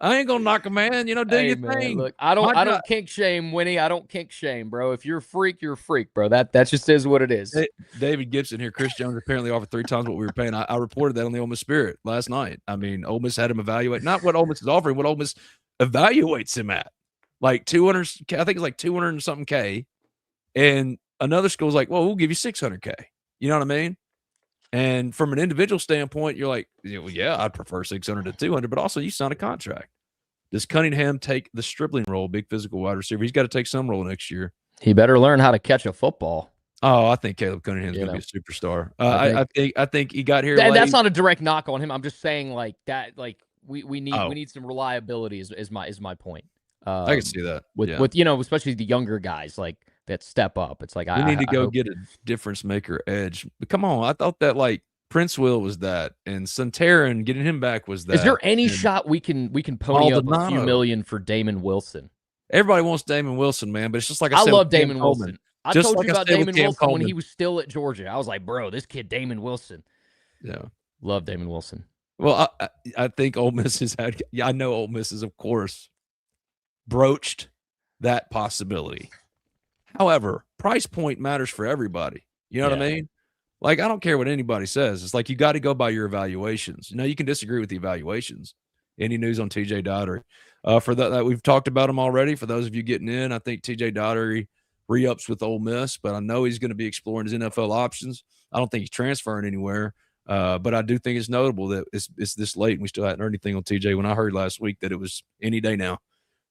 I ain't gonna knock a man. You know, do your thing. Look, I don't kink shame, Winnie. I don't kink shame, bro. If you're a freak, you're a freak, bro. That just is what it is. David Gibson here. Chris Jones apparently offered 3 times what we were paying. I reported that on the Ole Miss Spirit last night. I mean, Ole Miss had him evaluate not what Ole Miss is offering, what Ole Miss evaluates him at. Like 200, I think it's like 200 and something K. And another school's like, well, we'll give you 600K. You know what I mean? And from an individual standpoint, you're like, well, yeah, I'd prefer 600 to 200, but also you sign a contract. Does Cunningham take the Stripling role, big physical wide receiver? He's got to take some role next year. He better learn how to catch a football. Oh, I think Caleb Cunningham's going to be a superstar. I think he got here. And that's not a direct knock on him. I'm just saying like that. Like we need some reliability. Is my point. I can see that with especially the younger guys like that step up. It's like we need to go get a difference maker edge. But come on, I thought that like Prince Will was that, and Santarin getting him back was that. Is there any shot we can pony up a few million for Damon Wilson? Everybody wants Damon Wilson, man, but it's just like I love Damon Wilson. I told you about Damon Wilson when he was still at Georgia. I was like, bro, this kid Damon Wilson. Yeah, love Damon Wilson. Well, I think Ole Miss has had. Yeah, I know Ole Miss has, of course, broached that possibility. However, price point matters for everybody. You know what I mean? Like, I don't care what anybody says. It's like you got to go by your evaluations. You know, you can disagree with the evaluations. Any news on TJ Daugherty? For that, we've talked about him already. For those of you getting in, I think TJ Daugherty re-ups with Ole Miss, but I know he's going to be exploring his NFL options. I don't think he's transferring anywhere, but I do think it's notable that it's this late and we still hadn't heard anything on TJ. When I heard last week that it was any day now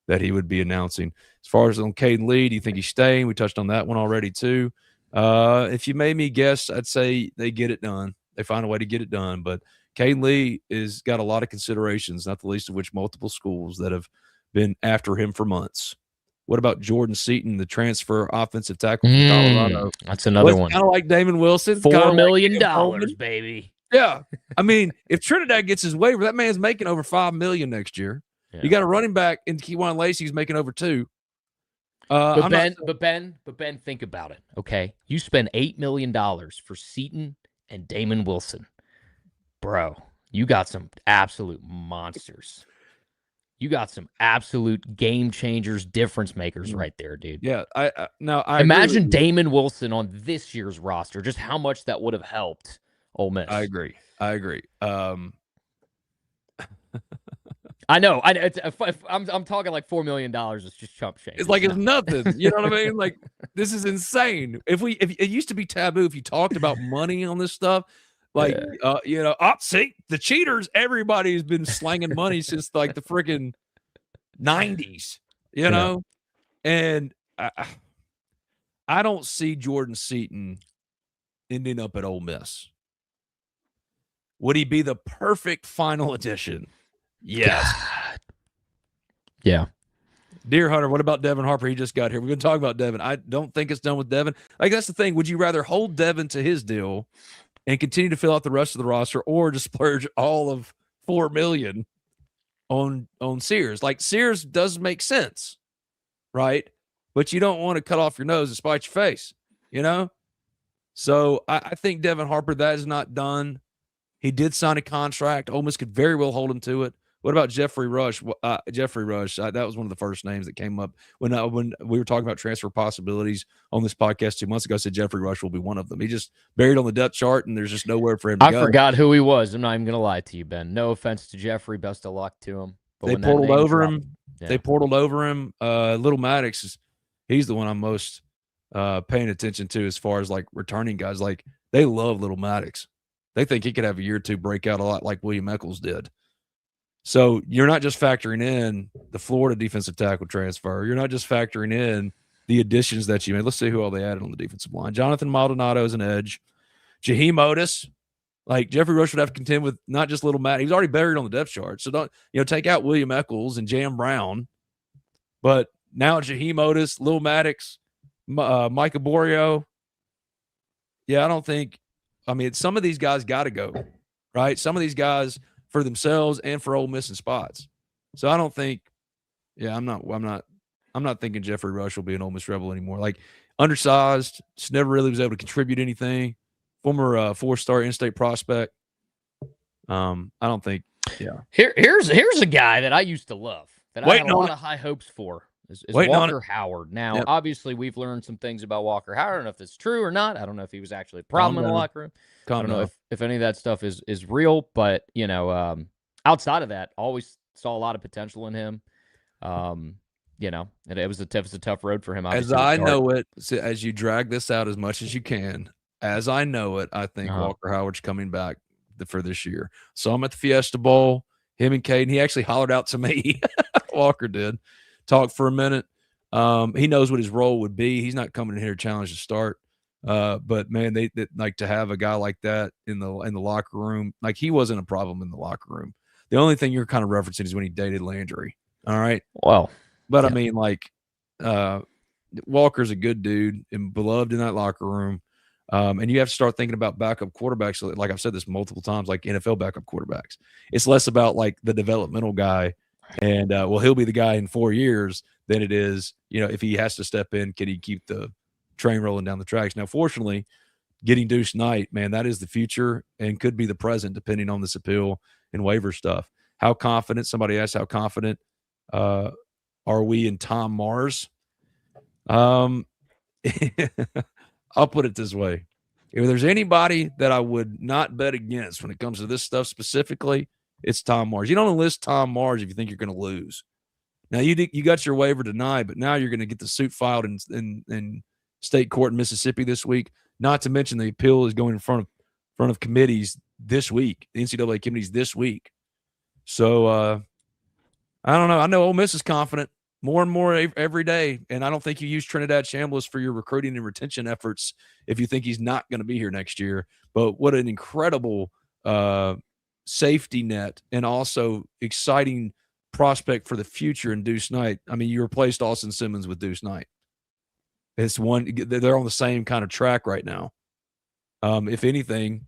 that he would be announcing. As far as on Caden Lee, do you think he's staying? We touched on that one already too. If you made me guess, I'd say they get it done. They find a way to get it done. But Caden Lee is got a lot of considerations, not the least of which multiple schools that have been after him for months. What about Jordan Seaton, the transfer offensive tackle from Colorado? That's another one. Kind of like Damon Wilson. $4 million, baby. Yeah. I mean, if Trinidad gets his waiver, that man's making over $5 million next year. Yeah. You got a running back in Keywan Lacey who's making over $2 million. But Ben, think about it. Okay, you spend $8 million for Seaton and Damon Wilson, bro. You got some absolute monsters. You got some absolute game changers, difference makers right there, dude. Yeah, I imagine Damon Wilson on this year's roster. Just how much that would have helped Ole Miss. I agree. I know. I'm talking like $4 million. It's just chump change. It's like it's nothing. You know what I mean? Like, this is insane. If it used to be taboo if you talked about money on this stuff. Like, see, the cheaters. Everybody's been slanging money since like the freaking 90s. You know, and I don't see Jordan Seaton ending up at Ole Miss. Would he be the perfect final addition? Yes. God. Yeah. Dear Hunter, what about Devin Harper? He just got here. We're going to talk about Devin. I don't think it's done with Devin. Like, that's the thing. Would you rather hold Devin to his deal and continue to fill out the rest of the roster, or just splurge all of $4 million on Sears? Like, Sears does make sense, right? But you don't want to cut off your nose and spite your face, you know? So I think Devin Harper, that is not done. He did sign a contract. Ole Miss could very well hold him to it. What about Jeffrey Rush? Jeffrey Rush, that was one of the first names that came up when we were talking about transfer possibilities on this podcast 2 months ago. I said Jeffrey Rush will be one of them. He just buried on the depth chart, and there's just nowhere for him to go. I forgot who he was. I'm not even going to lie to you, Ben. No offense to Jeffrey. Best of luck to him. But They portaled over him. Yeah. They portaled over him. Little Maddox, he's the one I'm most paying attention to as far as like returning guys. Like, they love Little Maddox. They think he could have a year or two breakout a lot like William Eccles did. So you're not just factoring in the Florida defensive tackle transfer. You're not just factoring in the additions that you made. Let's see who all they added on the defensive line. Jonathan Maldonado is an edge. Jaheim Otis. Like, Jeffrey Rush would have to contend with not just Little Matt. He's already buried on the depth chart. So don't, take out William Eccles and Jam Brown. But now Jaheim Otis, Lil Maddox, Micah Borio. Yeah, I don't think – I mean, some of these guys got to go, right? Some of these guys – for themselves and for Ole Miss in spots. So I don't think, I'm not thinking Jeffrey Rush will be an Ole Miss Rebel anymore. Like, undersized, just never really was able to contribute anything. Former 4-star in-state prospect. I don't think, Here's a guy that I used to love, that I had a lot of high hopes for. Is Walker Howard. Now, obviously, we've learned some things about Walker Howard. I don't know if it's true or not. I don't know if he was actually a problem in the locker room. I don't know if any of that stuff is real. But, outside of that, always saw a lot of potential in him. And it was a tough road for him. As I know it, as you drag this out as much as you can, as I know it, I think Walker Howard's coming back for this year. Saw him at the Fiesta Bowl, him and Caden. He actually hollered out to me. Walker did. Talk for a minute. He knows what his role would be. He's not coming in here to challenge to start. But man, they like to have a guy like that in the locker room. Like, he wasn't a problem in the locker room. The only thing you're kind of referencing is when he dated Landry. All right. Well, but I mean, like, Walker's a good dude and beloved in that locker room. And you have to start thinking about backup quarterbacks. Like, I've said this multiple times, like NFL backup quarterbacks. It's less about like the developmental guy. And he'll be the guy in 4 years than it is, if he has to step in, can he keep the train rolling down the tracks? Now, fortunately, getting Deuce Knight, man, that is the future and could be the present, depending on this appeal and waiver stuff. How confident? Somebody asked, how confident are we in Tom Mars? I'll put it this way. If there's anybody that I would not bet against when it comes to this stuff specifically, it's Tom Mars. You don't enlist Tom Mars if you think you're going to lose. Now, you got your waiver denied, but now you're going to get the suit filed in state court in Mississippi this week. Not to mention the appeal is going in front of committees this week, the NCAA committees this week. So I don't know. I know Ole Miss is confident more and more every day, and I don't think you use Trinidad Chambliss for your recruiting and retention efforts if you think he's not going to be here next year. But what an incredible safety net and also exciting prospect for the future in Deuce Knight. I mean, you replaced Austin Simmons with Deuce Knight. It's one, they're on the same kind of track right now. If anything,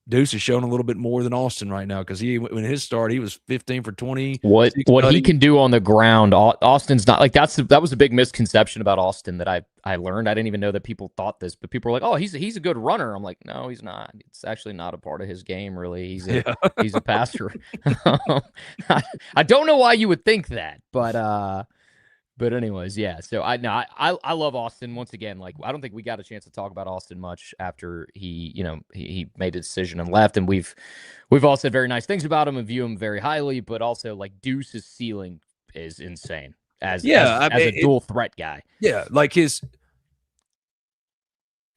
Deuce is showing a little bit more than Austin right now, because when his start, he was 15 for 20. What he can do on the ground, Austin's not like that was a big misconception about Austin that I learned. I didn't even know that people thought this, but people were like, "Oh, he's a good runner." I'm like, "No, he's not. It's actually not a part of his game, really. He's a passer." I don't know why you would think that, but anyways, yeah. So I love Austin once again. Like, I don't think we got a chance to talk about Austin much after he made a decision and left. And we've all said very nice things about him and view him very highly, but also like Deuce's ceiling is insane as a dual threat guy. Yeah, like he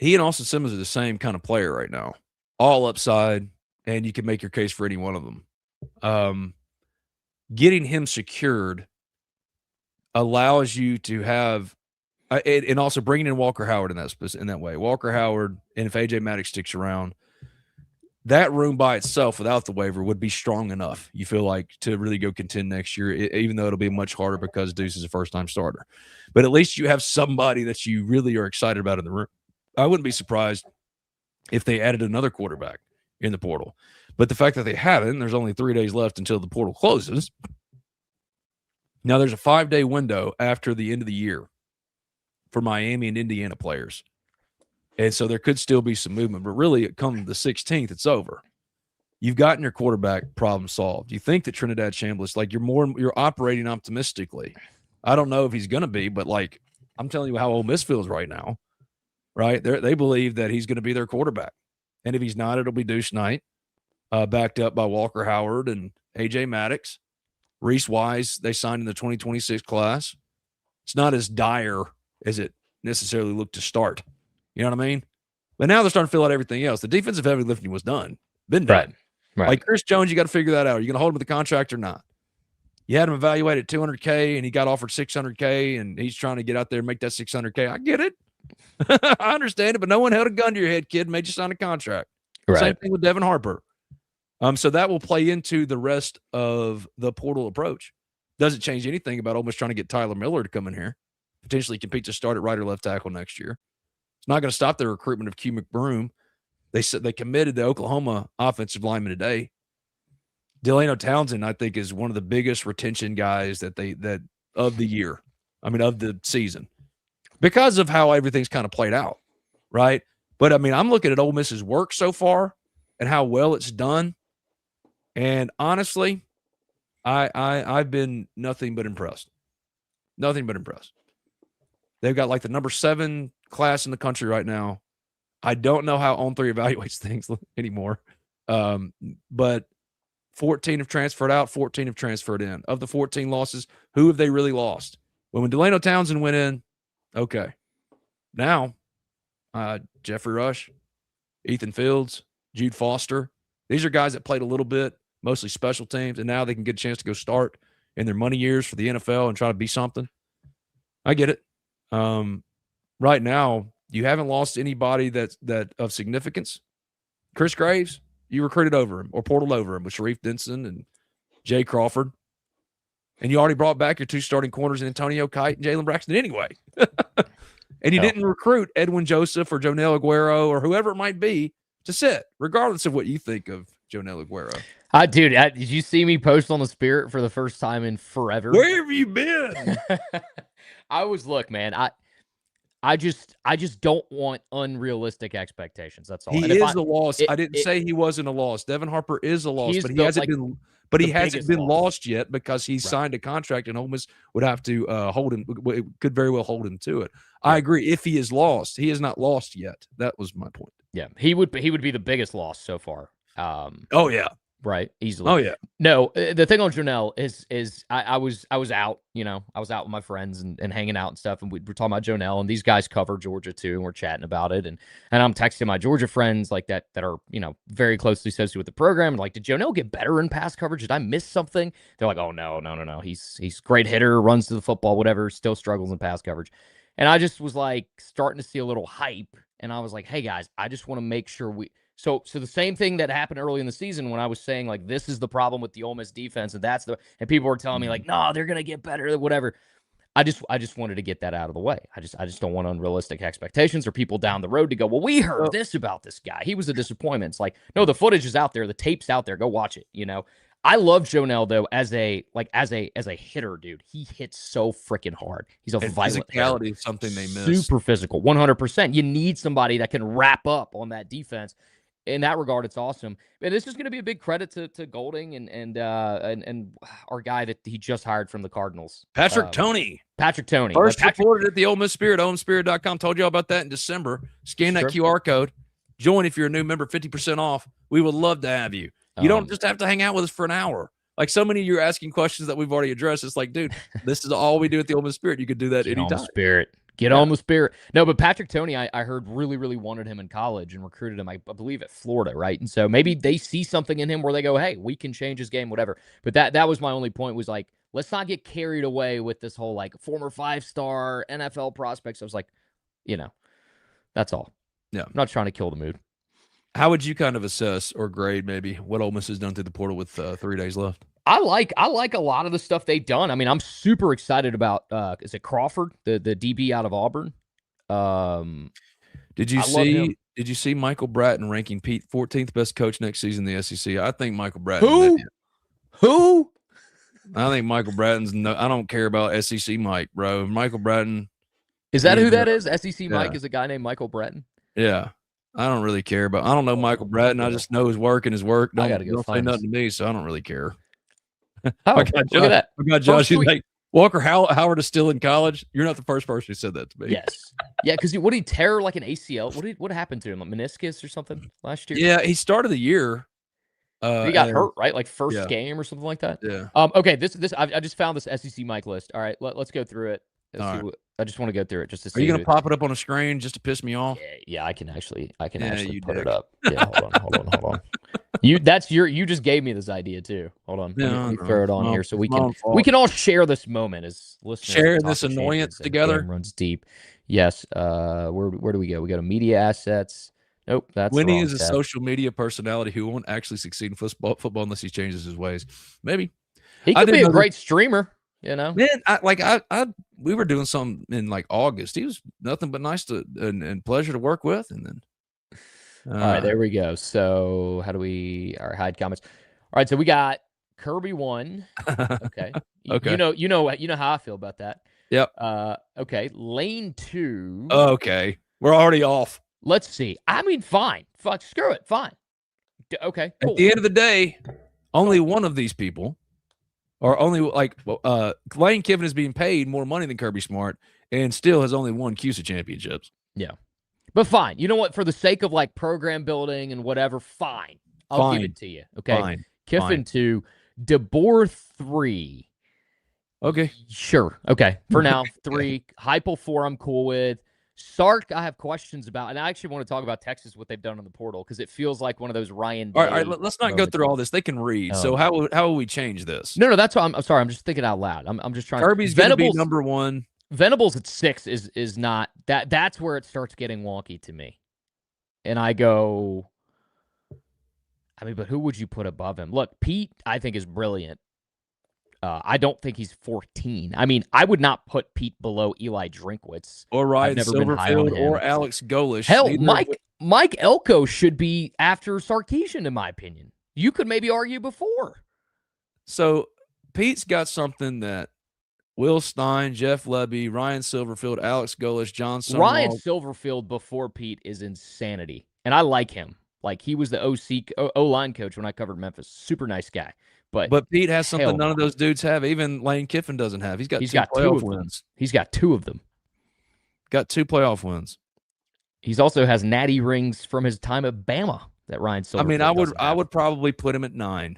and Austin Simmons are the same kind of player right now. All upside, and you can make your case for any one of them. Getting him secured allows you to have And also bringing in Walker Howard in that way. Walker Howard, and if AJ Maddox sticks around, that room by itself without the waiver would be strong enough, you feel like, to really go contend next year, even though it'll be much harder because Deuce is a first-time starter. But at least you have somebody that you really are excited about in the room. I wouldn't be surprised if they added another quarterback in the portal. But the fact that they haven't, there's only 3 days left until the portal closes. Now, there's a 5-day window after the end of the year for Miami and Indiana players. And so there could still be some movement. But really, come the 16th, it's over. You've gotten your quarterback problem solved. You think that Trinidad Chambliss, like, you're operating optimistically. I don't know if he's going to be, but, like, I'm telling you how Ole Miss feels right now, right? They believe that he's going to be their quarterback. And if he's not, it'll be Deuce Knight, backed up by Walker Howard and A.J. Maddox. Reese Wise, they signed in the 2026 class. It's not as dire as it necessarily looked to start. You know what I mean? But now they're starting to fill out everything else. The defensive heavy lifting was been done. Right. Like Chris Jones, you got to figure that out. Are you going to hold him with the contract or not? You had him evaluated at $200K and he got offered $600K and he's trying to get out there and make that $600K. I get it. I understand it, but no one held a gun to your head, kid, and made you sign a contract. Right. Same thing with Devin Harper. So that will play into the rest of the portal approach. Doesn't change anything about almost trying to get Tyler Miller to come in here, potentially compete to start at right or left tackle next year. It's not going to stop their recruitment of Q McBroom. They said they committed the Oklahoma offensive lineman today. Delano Townsend, I think, is one of the biggest retention guys of the year. I mean, of the season, because of how everything's kind of played out, right? But I mean, I'm looking at Ole Miss's work so far and how well it's done, and honestly, I've been nothing but impressed. Nothing but impressed. They've got like the number 7 class in the country right now. I don't know how On3 evaluates things anymore, but 14 have transferred out, 14 have transferred in. Of the 14 losses, who have they really lost? Well, when Delano Townsend went in, okay. Now, Jeffrey Rush, Ethan Fields, Jude Foster, these are guys that played a little bit, mostly special teams, and now they can get a chance to go start in their money years for the NFL and try to be something. I get it. Right now, you haven't lost anybody that of significance. Chris Graves, you recruited over him or portaled over him with Sharif Denson and Jay Crawford. And you already brought back your 2 starting corners in Antonio Kite and Jalen Braxton anyway. And you didn't recruit Edwin Joseph or Jonel Aguero or whoever it might be to sit, regardless of what you think of Jonel Aguero. Dude, did you see me post on the Spirit for the first time in forever? Where have you been? Look, man, I just don't want unrealistic expectations. That's all. He is a loss. I didn't say he wasn't a loss. Devin Harper is a loss, but he hasn't been. But he hasn't been lost yet because he's signed a contract, and Ole Miss would have to hold him. It could very well hold him to it. I agree. If he is lost, he is not lost yet. That was my point. Yeah, he would be the biggest loss so far. Oh yeah. Right, easily. Oh yeah. No, the thing on Jonel is I was out, I was out with my friends and hanging out and stuff, and we were talking about Jonel, and these guys cover Georgia too, and we're chatting about it, and I'm texting my Georgia friends like that are very closely associated with the program, and like, did Jonel get better in pass coverage? Did I miss something? They're like, oh no, he's a great hitter, runs to the football, whatever, still struggles in pass coverage, and I just was like starting to see a little hype, and I was like, hey guys, I just want to make sure we. So the same thing that happened early in the season when I was saying like this is the problem with the Ole Miss defense and people were telling me like no they're gonna get better whatever. I just wanted to get that out of the way. I just don't want unrealistic expectations or people down the road to go, well, we heard this about this guy. He was a disappointment. It's like, no, the footage is out there, the tape's out there. Go watch it. I love Jonel though as a hitter, dude. He hits so freaking hard. He's a violent physicality hitter. Is something they miss. Super physical, 100%. You need somebody that can wrap up on that defense. In that regard, it's awesome. And this is going to be a big credit to Golding and our guy that he just hired from the Cardinals. Patrick Toney. First reported at the Ole Miss Spirit, OleMissSpirit.com. Told you all about that in December. Scan that QR code. Join if you're a new member, 50% off. We would love to have you. You don't just have to hang out with us for an hour. Like so many of you are asking questions that we've already addressed. It's like, dude, this is all we do at the Ole Miss Spirit. You could do that anytime. Get on the Spirit. No, but Patrick Toney, I heard really, really wanted him in college and recruited him, I believe, at Florida, right? And so maybe they see something in him where they go, hey, we can change his game, whatever. But that was my only point was like, let's not get carried away with this whole like former 5-star NFL prospects. I was like, that's all. Yeah. I'm not trying to kill the mood. How would you kind of assess or grade maybe what Ole Miss has done through the portal with 3 days left? I like a lot of the stuff they've done. I mean, I'm super excited about is it Crawford, the DB out of Auburn? Did you see Michael Bratton ranking Pete 14th best coach next season in the SEC? I think Michael Bratton. Who? I think Michael Bratton's I don't care about SEC Mike, bro. Michael Bratton. Is that who that is? SEC Mike is a guy named Michael Bratton? Yeah. I don't really care about. I don't know Michael Bratton. I just know his work and his work. I gotta go don't say nothing to me, so I don't really care. Oh, look at that! I got Josh. He's like, Walker Howard is still in college. You're not the first person who said that to me. Yes, yeah, because what did he tear like an ACL? What happened to him? Like meniscus or something last year? Yeah, he started the year. He got hurt, right? Like first game or something like that. Yeah. Okay. I just found this SEC Mike list. All right, let's go through it. I just want to go through it just to see. Are you gonna pop it up on a screen just to piss me off? Yeah, I can actually put it up. Yeah, hold on. You just gave me this idea too. Hold on. Let me throw it on here so we can all share this moment as listeners. Share this annoyance together. Runs deep. Yes. Where do we go? We go to media assets. Nope, that's Winnie is a social media personality who won't actually succeed in football unless he changes his ways. Maybe he could be a great streamer. Man, we were doing something in like August. He was nothing but nice and pleasure to work with. And then, all right, there we go. So how do we hide comments? All right, so we got Kirby 1. Okay, okay. You know how I feel about that. Yep. Okay, Lane 2. Okay, we're already off. Let's see. I mean, fine. Fuck, screw it. Fine. Okay. Cool. At the end of the day, only one of these people. Or only Lane Kiffin is being paid more money than Kirby Smart and still has only won CUSA championships. Yeah. But fine. You know what? For the sake of like program building and whatever, fine. I'll give it to you. Okay. Fine. Kiffin 2, DeBoer 3. Okay. Sure. Okay. For now, 3. Heupel 4, I'm cool with. Sark, I have questions about, and I actually want to talk about Texas, what they've done on the portal, because it feels like one of those Ryan Day. All right, let's not go through all this. They can read. So how will we change this? No, that's why I'm sorry. I'm just thinking out loud. I'm just trying. Kirby's going to be number 1. Venables at 6 is not that. That's where it starts getting wonky to me. And I go, I mean, but who would you put above him? Look, Pete, I think is brilliant. I don't think he's 14. I mean, I would not put Pete below Eli Drinkwitz or Ryan Silverfield or Alex Golish. Hell, Mike Elko should be after Sarkisian, in my opinion. You could maybe argue before. So Pete's got something that Will Stein, Jeff Lebby, Ryan Silverfield, Alex Golish, John Summerall. Ryan Silverfield before Pete is insanity, and I like him. Like, he was the O-line coach when I covered Memphis. Super nice guy. But Pete has something none of those dudes have. Even Lane Kiffin doesn't have. He's got 2 playoff wins. He's got 2 of them. Got 2 playoff wins. He's also has natty rings from his time at Bama that Ryan Silverfield. I mean, I would probably put him at 9.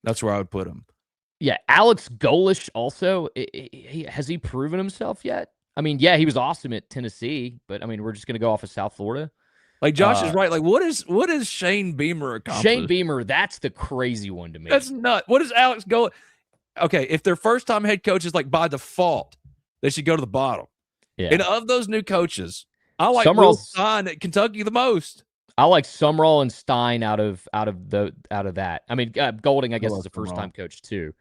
That's where I would put him. Yeah, Alex Golish also. Has he proven himself yet? I mean, yeah, he was awesome at Tennessee, but I mean, we're just going to go off of South Florida. Like Josh is right. Like, what is Shane Beamer accomplished? Shane Beamer, that's the crazy one to me. That's nuts. What is Alex Golish? Okay, if their first time head coach is like by default, they should go to the bottom. Yeah. And of those new coaches, I like Will Stein at Kentucky the most. I like Summerall and Stein out of that. I mean, Golding, I guess, is a first time coach too.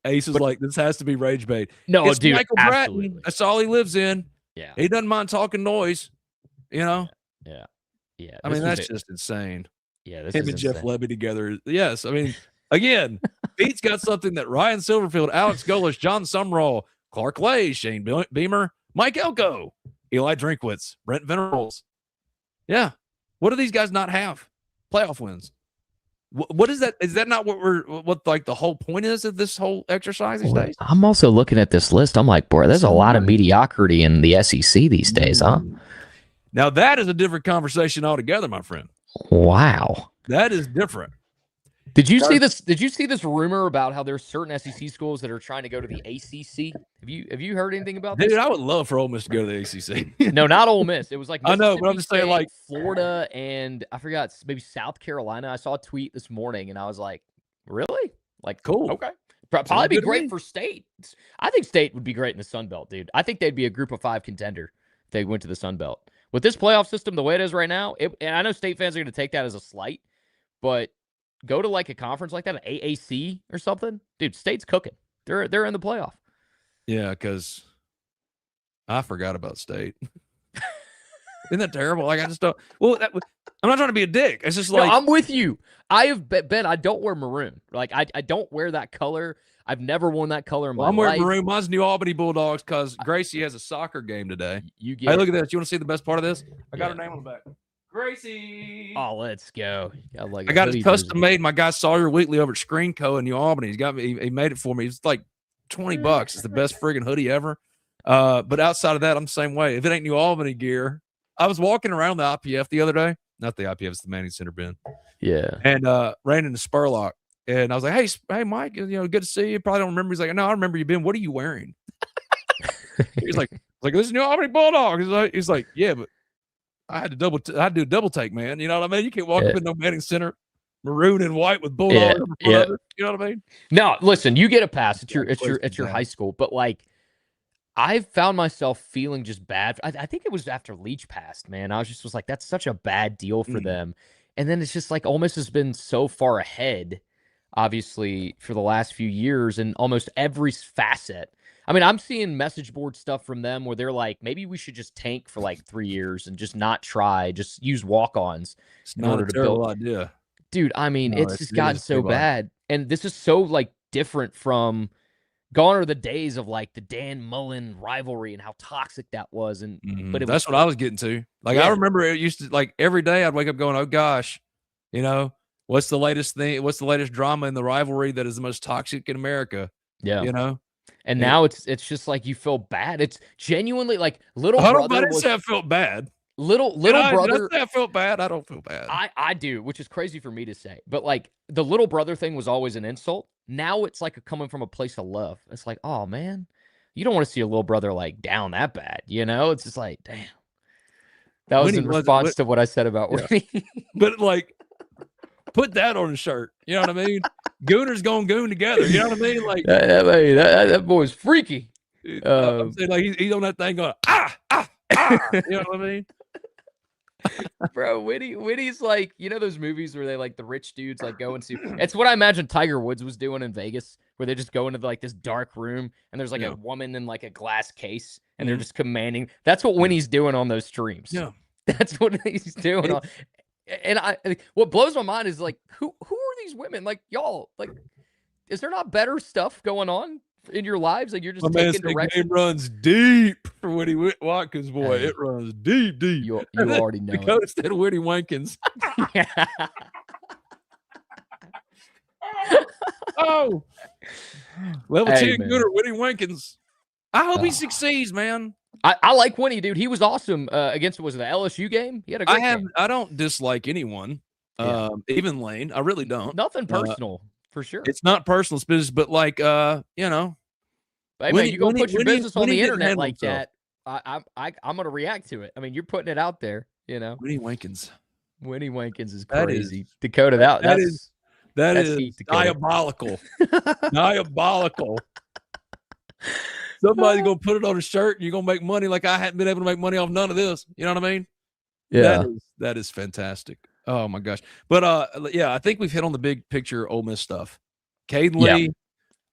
Ace is like, this has to be rage bait. No, it's dude, Michael absolutely. Bratton. That's all he lives in. Yeah, he doesn't mind talking noise. You know. Yeah. I mean, that's just insane. Yeah, this him is and Jeff Lebby together. Yes, I mean, again, Pete's got something that Ryan Silverfield, Alex Golish, John Summerall, Clark Lay, Shane Beamer, Mike Elko, Eli Drinkwitz, Brent Venables. Yeah, what do these guys not have? Playoff wins. What is that? Is that not what like the whole point is of this whole exercise these days? I'm also looking at this list. I'm like, boy, there's a lot of mediocrity in the SEC these days, huh? Now that is a different conversation altogether, my friend. Wow, that is different. Did you see this? Did you see this rumor about how there's certain SEC schools that are trying to go to the ACC? Have you heard anything about this? Dude, I would love for Ole Miss to go to the ACC. No, not Ole Miss. It was like I know, but I'm just saying, like Florida and I forgot, maybe South Carolina. I saw a tweet this morning and I was like, really? Like, cool. Okay. Probably be great for State. I think State would be great in the Sun Belt, dude. I think they'd be a Group of 5 contender if they went to the Sun Belt. With this playoff system, the way it is right now, and I know State fans are going to take that as a slight, but go to like a conference like that, an AAC or something, dude. State's cooking. They're in the playoff. Yeah, because I forgot about State. Isn't that terrible? Like I just don't. Well, I'm not trying to be a dick. It's just like I'm with you. I have Ben. I don't wear maroon. Like I don't wear that color. I've never worn that color in my life. I'm wearing maroon. Mine's New Albany Bulldogs because Gracie has a soccer game today. Hey, look at this. You want to see the best part of this? I got her name on the back. Gracie. Oh, let's go. I got it custom made. My guy Sawyer Wheatley over at Screen Co. in New Albany. He's got me. He made it for me. It's like $20. It's the best friggin' hoodie ever. But outside of that, I'm the same way. If it ain't New Albany gear, I was walking around the IPF the other day. Not the IPF, it's the Manning Center bin. Yeah. And ran into Spurlock. And I was like, hey, Mike, good to see you. Probably don't remember. He's like, no, I remember you, Ben. What are you wearing? He's like, this is New Albany Bulldog. He's like, yeah, but I had to do a double take, man. You know what I mean? You can't walk up in no Manning Center maroon and white with Bulldog. You know what I mean? No, listen, you get a pass. It's your high school, but like I've found myself feeling just bad. I think it was after Leach passed, man. I was like, that's such a bad deal for them. And then it's just like Ole Miss has been so far ahead, obviously, for the last few years in almost every facet. I mean, I'm seeing message board stuff from them where they're like, maybe we should just tank for like 3 years and just not try, just use walk-ons in order to build. Idea. Dude, I mean, it's just gotten so bad. And this is so like different from gone are the days of like the Dan Mullen rivalry and how toxic that was. And but that's what I was getting to. Like I remember it used to like every day I'd wake up going, oh gosh, what's the latest thing? What's the latest drama in the rivalry that is the most toxic in America? Yeah. And now it's just like you feel bad. It's genuinely like little brother. I didn't say I felt bad. Little brother. I felt bad. I don't feel bad. I do, which is crazy for me to say. But like the little brother thing was always an insult. Now it's like coming from a place of love. It's like, oh man, you don't want to see a little brother like down that bad. It's just like, damn. That was in response to what I said about Winnie. But like, put that on a shirt. You know what I mean? Gooners gonna goon together. You know what I mean? Like that boy's freaky. I'm saying like he's on that thing going you know what I mean? Bro, Winnie's like, those movies where they like the rich dudes like go and see. It's what I imagine Tiger Woods was doing in Vegas, where they just go into like this dark room and there's like a woman in like a glass case and they're just commanding. That's what Winnie's doing on those streams. Yeah, that's what he's doing. And what blows my mind is like, who are these women? Like y'all, like, is there not better stuff going on in your lives? Like you're just taking direction. Game runs deep for Winnie Watkins, boy. It runs deep. You already know. Dakota said Winnie Watkins. Oh, level 10 gooner Winnie Watkins. I hope he succeeds, man. I like Winnie, dude. He was awesome against the LSU game. He had a great game. I don't dislike anyone, even Lane. I really don't. Nothing personal. For sure. It's not personal business, but like, Hey, man, you gonna put your business on the internet like that, I'm gonna react to it. I mean, you're putting it out there, Winnie Watkins. Winnie Watkins is crazy. Dakota, that is diabolical. Diabolical. Somebody's gonna put it on a shirt and you're gonna make money like I hadn't been able to make money off none of this. You know what I mean? Yeah. That is fantastic. Oh my gosh. But I think we've hit on the big picture Ole Miss stuff. Caden Lee,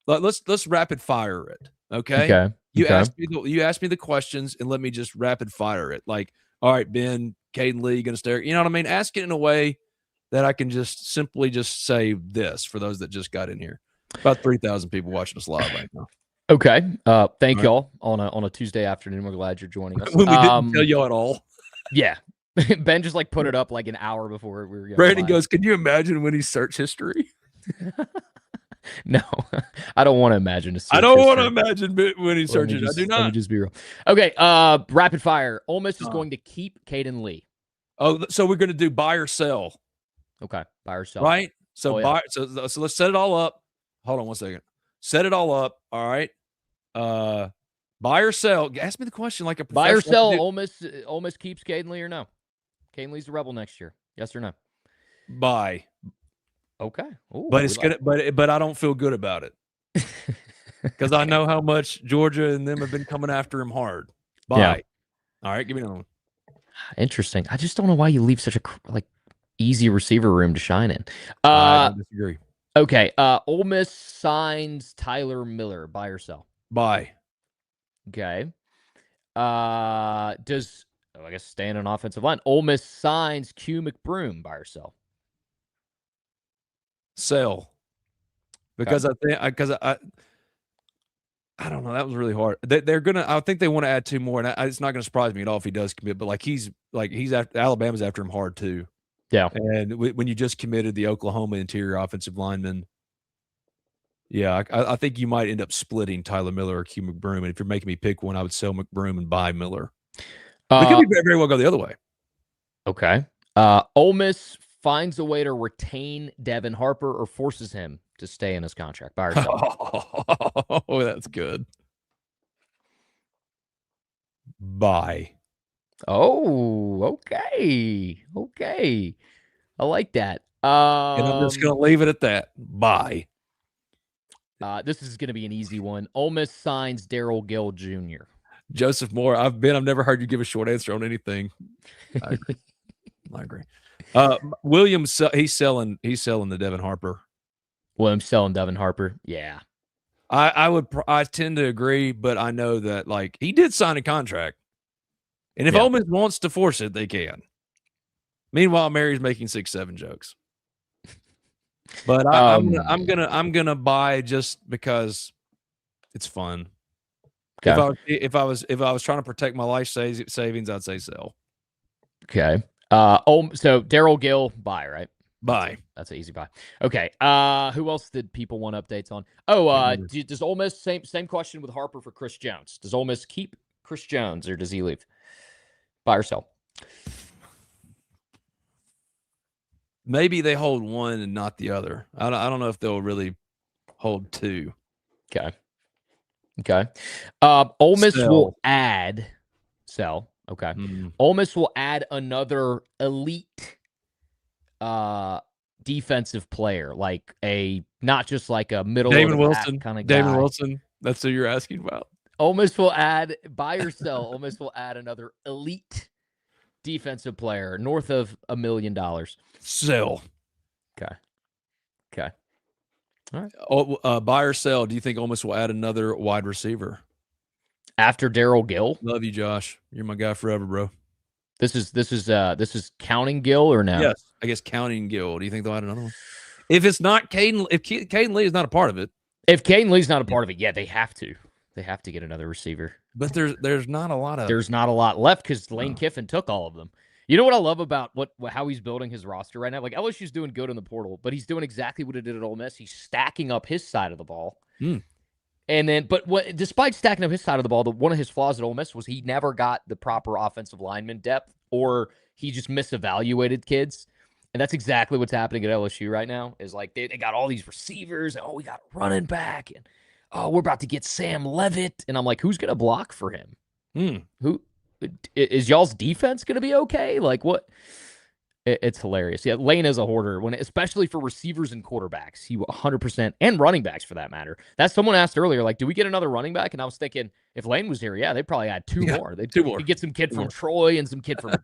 let's rapid fire it. Okay. You asked me the questions and let me just rapid fire it. Like, all right, Ben, Caden Lee gonna stare. You know what I mean? Ask it in a way that I can just simply just say this for those that just got in here. About 3,000 people watching us live right now. Okay. Thank y'all on a Tuesday afternoon. We're glad you're joining us. When we didn't tell y'all at all. Yeah. Ben just like put it up like an hour before we were going. Brandon goes, can you imagine Winnie's search history? No, I don't want to imagine a search I don't want to imagine Winnie's search history. I do not. Let me just be real. Okay, rapid fire. Ole Miss is going to keep Caden Lee. Oh, so we're going to do buy or sell. Okay, buy or sell. Right? So so let's set it all up. Hold on one second. Set it all up. All right. Buy or sell. Ask me the question like a professional. Buy or sell. Ole Miss keeps Caden Lee or no? Caden Lee's the Rebel next year. Yes or no? Buy. Okay. Ooh, but it's but I don't feel good about it. Because I know how much Georgia and them have been coming after him hard. Bye. Yeah. All right, give me another one. Interesting. I just don't know why you leave such a easy receiver room to shine in. I don't disagree. Okay. Ole Miss signs Tyler Miller. Buy or sell? Bye. Okay. I guess staying on offensive line. Ole Miss signs Q McBroom. Buy or sell? Sell. Because I don't know. That was really hard. They're gonna. I think they want to add 2 more, and it's not gonna surprise me at all if he does commit. But he's after Alabama's after him hard too. Yeah. And when you just committed the Oklahoma interior offensive lineman, yeah, I think you might end up splitting Tyler Miller or Q McBroom. And if you're making me pick one, I would sell McBroom and buy Miller. It could be very well go the other way. Okay. Ole Miss finds a way to retain Devin Harper or forces him to stay in his contract. Buy or sell? Oh, that's good. Buy. Oh, okay. Okay. I like that. And I'm just going to leave it at that. Buy. This is going to be an easy one. Ole Miss signs Darrell Gill Jr. Joseph Moore. I've never heard you give a short answer on anything. I agree. I agree. Williams, he's selling the Devin Harper. Williams selling Devin Harper. Yeah. I tend to agree, but I know that he did sign a contract. And if Ole Miss wants to force it, they can. Meanwhile, Mary's making 6-7 jokes. But I'm gonna buy just because it's fun. Okay. If I was trying to protect my life savings, I'd say sell. Okay. So Darrell Gill, buy, right? Buy. That's an easy buy. Okay. Who else did people want updates on? Does Ole Miss same question with Harper for Chris Jones? Does Ole Miss keep Chris Jones or does he leave? Buy or sell? Maybe they hold one and not the other. I don't know if they'll really hold 2. Okay. Ole Miss will add sell. Okay. Ole Miss will add another elite defensive player, not just like a middle David of the Wilson kind of guy. David Wilson. That's who you're asking about. Ole Miss will add, buy or sell. Ole Miss will add another elite defensive player north of $1 million. Sell. Okay. All right. Buy or sell. Do you think Ole Miss will add another wide receiver after Darrell Gill? Love you, Josh. You're my guy forever, bro. This is counting Gill or no? Yes, I guess counting Gill. Do you think they'll add another one? If it's not Caden, if Caden Lee is not a part of it, if Caden Lee's not a part of it, yeah, they have to. They have to get another receiver. But there's not a lot left because Lane Kiffin took all of them. You know what I love about how he's building his roster right now? LSU's doing good in the portal, but he's doing exactly what he did at Ole Miss. He's stacking up his side of the ball. And then, despite stacking up his side of the ball, one of his flaws at Ole Miss was he never got the proper offensive lineman depth, or he just misevaluated kids. And that's exactly what's happening at LSU right now. Is they got all these receivers. And, we got a running back, and we're about to get Sam Levitt. And I'm like, who's gonna block for him? Who is y'all's defense gonna be okay? What? It's hilarious. Yeah, Lane is a hoarder, especially for receivers and quarterbacks. He 100%, and running backs for that matter. That's someone asked earlier, do we get another running back? And I was thinking, if Lane was here, they'd probably add 2 more. They'd get some kid from Troy and some kid from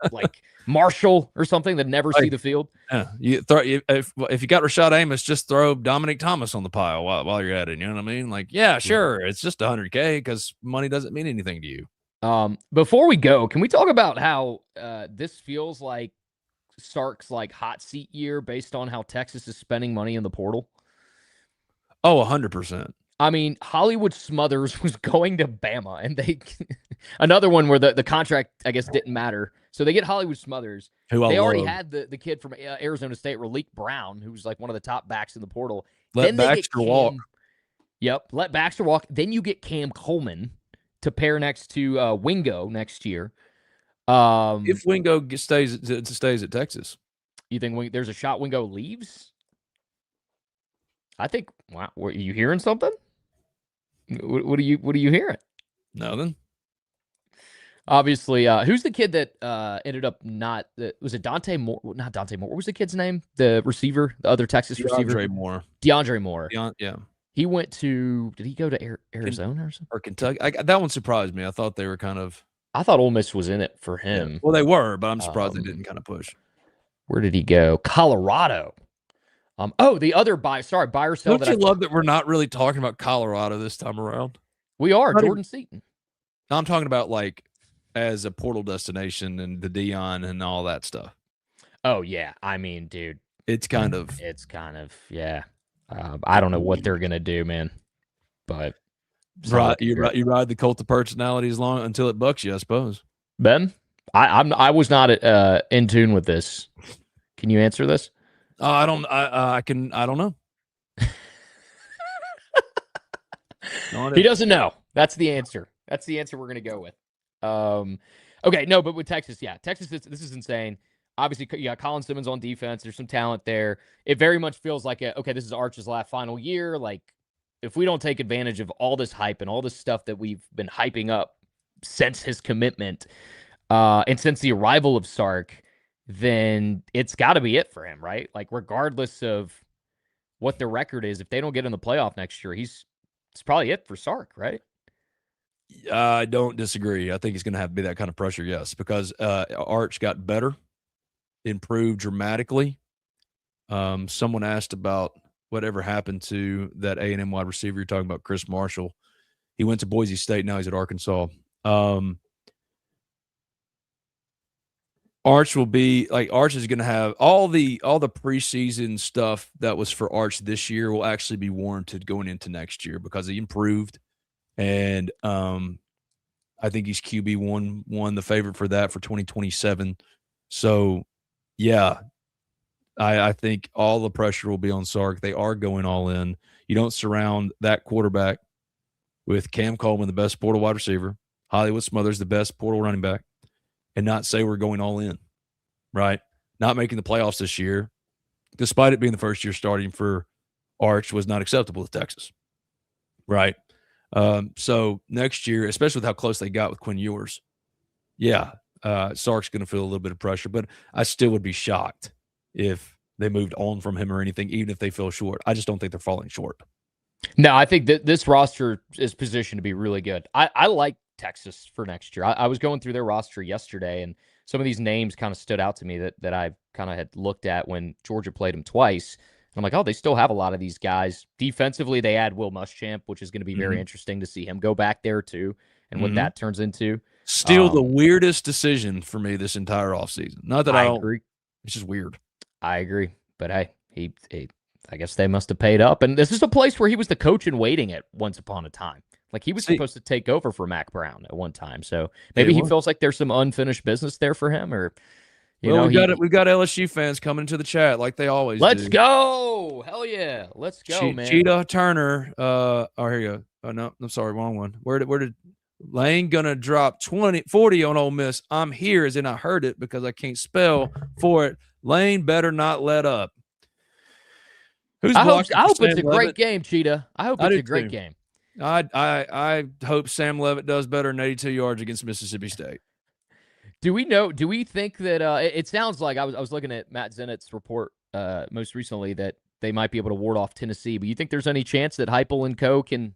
Marshall or something that never see the field. You throw if you got Rashad Amos, just throw Dominic Thomas on the pile while you're at it. You know what I mean? Sure, it's just $100K because money doesn't mean anything to you. Before we go, can we talk about how this feels like Sark's hot seat year based on how Texas is spending money in the portal? Oh, 100%. I mean, Hollywood Smothers was going to Bama, and they another one where the contract, I guess, didn't matter. So they get Hollywood Smothers. They already had the kid from Arizona State, Raleek Brown, who's one of the top backs in the portal. Let Baxter walk. Yep, let Baxter walk. Then you get Cam Coleman to pair next to Wingo next year. If Wingo stays at Texas, you think there's a shot Wingo leaves? I think. Wow, are you hearing something? What are you hearing? Nothing. Obviously, who's the kid that ended up not? Was it Dante Moore? Not Dante Moore. What was the kid's name? The receiver, the other Texas receiver, Moore. DeAndre Moore. Yeah. He went to. Did he go to Arizona or something? Or Kentucky? That one surprised me. I thought they were kind of. I thought Ole Miss was in it for Yeah. him. Well, they were, but I'm surprised they didn't kind of push. Where did he go? Colorado. The other buy or sell. Don't you love that we're not really talking about Colorado this time around? We are Jordan Seaton. I'm talking about like as a portal destination and the Dion and all that stuff. Oh yeah, I mean, dude, it's kind of yeah. I don't know what they're gonna do, man. But you ride the cult of personalities long until it bucks you, I suppose. Ben, I was not in tune with this. Can you answer this? I don't know. He doesn't know. That's the answer. That's the answer we're gonna go with. Okay, no, but with Texas, yeah, Texas, this is insane. Obviously, you got Colin Simmons on defense. There's some talent there. It very much feels like this is Arch's last final year. Like, if we don't take advantage of all this hype and all this stuff that we've been hyping up since his commitment, and since the arrival of Sark, then it's got to be it for him, right? Like, regardless of what the record is, if they don't get in the playoff next year, it's probably it for Sark, right? I don't disagree. I think he's going to have to be that kind of pressure, yes, because Arch got better, improved dramatically. Someone asked about whatever happened to that A&M wide receiver. You're talking about Chris Marshall. He went to Boise State. Now he's at Arkansas. Arch is going to have all the preseason stuff that was for Arch this year will actually be warranted going into next year because he improved. And I think he's QB1, the favorite for that for 2027. So, yeah, I think all the pressure will be on Sark. They are going all in. You don't surround that quarterback with Cam Coleman, the best portal wide receiver, Hollywood Smothers, the best portal running back, and not say we're going all in, right? Not making the playoffs this year, despite it being the first year starting for Arch, was not acceptable to Texas, right? So next year, especially with how close they got with Quinn Ewers, Sark's going to feel a little bit of pressure, but I still would be shocked if they moved on from him or anything, even if they fell short. I just don't think they're falling short. No, I think that this roster is positioned to be really good. I like Texas for next year. I was going through their roster yesterday, and some of these names kind of stood out to me that I kind of had looked at when Georgia played them twice. I'm like, oh, they still have a lot of these guys. Defensively, they add Will Muschamp, which is going to be very interesting to see him go back there too and what that turns into. Still the weirdest decision for me this entire offseason. Not that I don't agree. It's just weird. I agree. But hey, I guess they must have paid up. And this is a place where he was the coach in waiting at once upon a time. Like he was supposed to take over for Mac Brown at one time. So maybe he feels like there's some unfinished business there for him, or we've got LSU fans coming into the chat like they always do. Let's go. Hell yeah. Let's go, man. Cheetah Turner. Here you go. Oh no, I'm sorry, wrong one. Where did Lane gonna drop 40 on Ole Miss? I'm here as in I heard it because I can't spell for it. Lane better not let up. I hope it's a great game, Cheetah. I hope it's a great game. I hope Sam Levitt does better than 82 yards against Mississippi State. Do we think that it sounds like I was looking at Matt Zennett's report most recently that they might be able to ward off Tennessee, but you think there's any chance that Heupel and co can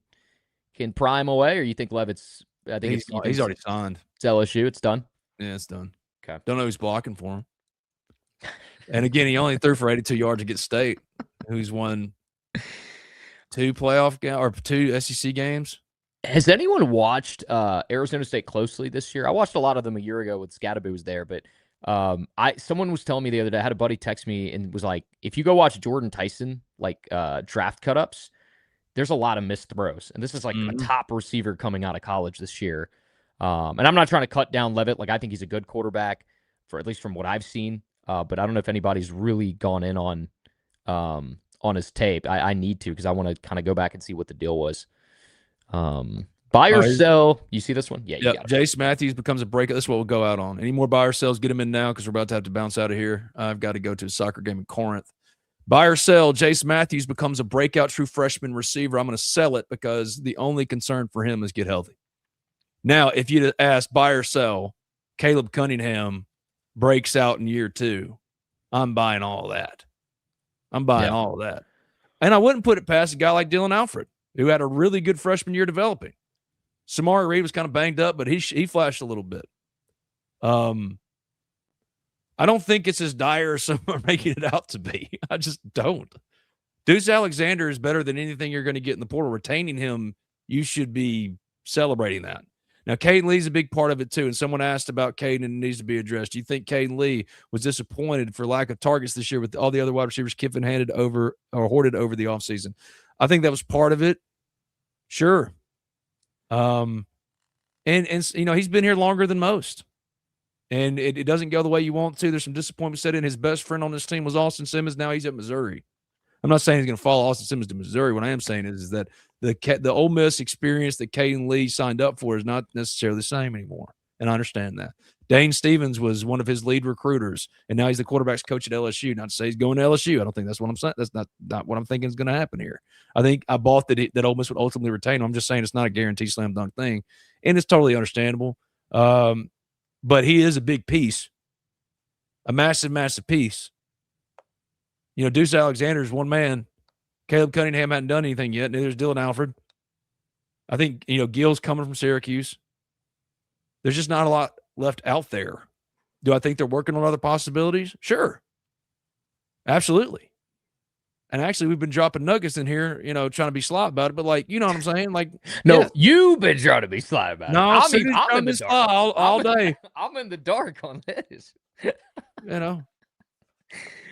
prime away, or you think Levitt's he's already signed. It's LSU, it's done? Yeah, it's done. Okay. Don't know who's blocking for him. And again, he only threw for 82 yards against State, who's won 2 SEC games. Has anyone watched Arizona State closely this year? I watched a lot of them a year ago with Scadaboo was there, but someone was telling me the other day, I had a buddy text me and was like, if you go watch Jordan Tyson, draft cut-ups, there's a lot of missed throws. And this is like a top receiver coming out of college this year. And I'm not trying to cut down Levitt. Like, I think he's a good quarterback, for at least from what I've seen. But I don't know if anybody's really gone in on his tape. I need to, because I want to kind of go back and see what the deal was. Buy or sell. You see this one? Yeah. Yep. Jace Matthews becomes a breakout. This is what we'll go out on. Any more buy or sells? Get him in now because we're about to have to bounce out of here. I've got to go to a soccer game in Corinth. Buy or sell. Jace Matthews becomes a breakout true freshman receiver. I'm going to sell it because the only concern for him is get healthy. Now, if you'd ask buy or sell, Caleb Cunningham breaks out in year 2. I'm buying all that. All of that. And I wouldn't put it past a guy like Dylan Alfred, who had a really good freshman year developing. Samari Reed was kind of banged up, but he flashed a little bit. I don't think it's as dire as some are making it out to be. I just don't. Deuce Alexander is better than anything you're going to get in the portal. Retaining him, you should be celebrating that. Now, Caden Lee's a big part of it, too, and someone asked about Caden and it needs to be addressed. Do you think Caden Lee was disappointed for lack of targets this year with all the other wide receivers Kiffin handed over or hoarded over the offseason? I think that was part of it. Sure. And you know, he's been here longer than most. And it doesn't go the way you want to. There's some disappointment set in. His best friend on this team was Austin Simmons. Now he's at Missouri. I'm not saying he's going to follow Austin Simmons to Missouri. What I am saying is that the Ole Miss experience that Caden Lee signed up for is not necessarily the same anymore. And I understand that. Dane Stevens was one of his lead recruiters, and now he's the quarterback's coach at LSU. Not to say he's going to LSU. I don't think that's what I'm saying. That's not what I'm thinking is going to happen here. I think I bought that Ole Miss would ultimately retain him. I'm just saying it's not a guaranteed slam dunk thing, and it's totally understandable. But he is a big piece, a massive, massive piece. You know, Deuce Alexander is one man. Caleb Cunningham hadn't done anything yet. Neither is Dylan Alfred. I think, you know, Gill's coming from Syracuse. There's just not a lot left out there. Do I think they're working on other possibilities? Sure. Absolutely. And actually, we've been dropping nuggets in here, you know, trying to be sly about it. But, like, you know what I'm saying? Like, no, yeah. You've been trying to be sly about it. No, I'm in the dark all day. I'm in the dark on this. You know.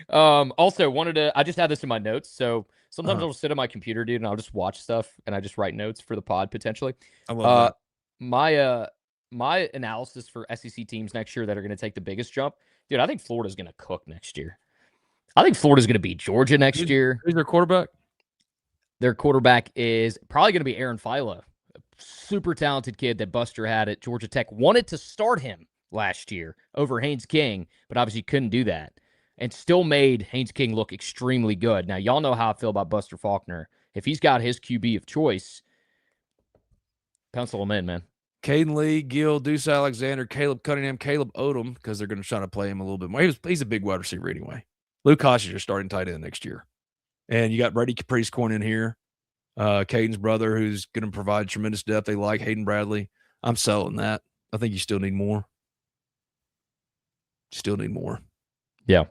Also I just had this in my notes. So sometimes I'll sit on my computer, dude, and I'll just watch stuff and I just write notes for the pod potentially. I love that. My analysis for SEC teams next year that are going to take the biggest jump, dude, I think Florida's going to cook next year. I think Florida's going to beat Georgia next year. Who's their quarterback? Their quarterback is probably going to be Aaron Philo, a super talented kid that Buster had at Georgia Tech. Wanted to start him last year over Haynes King, but obviously couldn't do that. And still made Haynes King look extremely good. Now, y'all know how I feel about Buster Faulkner. If he's got his QB of choice, pencil him in, man. Caden Lee, Gill, Deuce Alexander, Caleb Cunningham, Caleb Odom, because they're going to try to play him a little bit more. He's a big wide receiver anyway. Luke Haas is your starting tight end next year. And you got Brady Caprice-Corn in here, Caden's brother, who's going to provide tremendous depth. They like Hayden Bradley. I'm selling that. I think you still need more. Still need more. Yeah.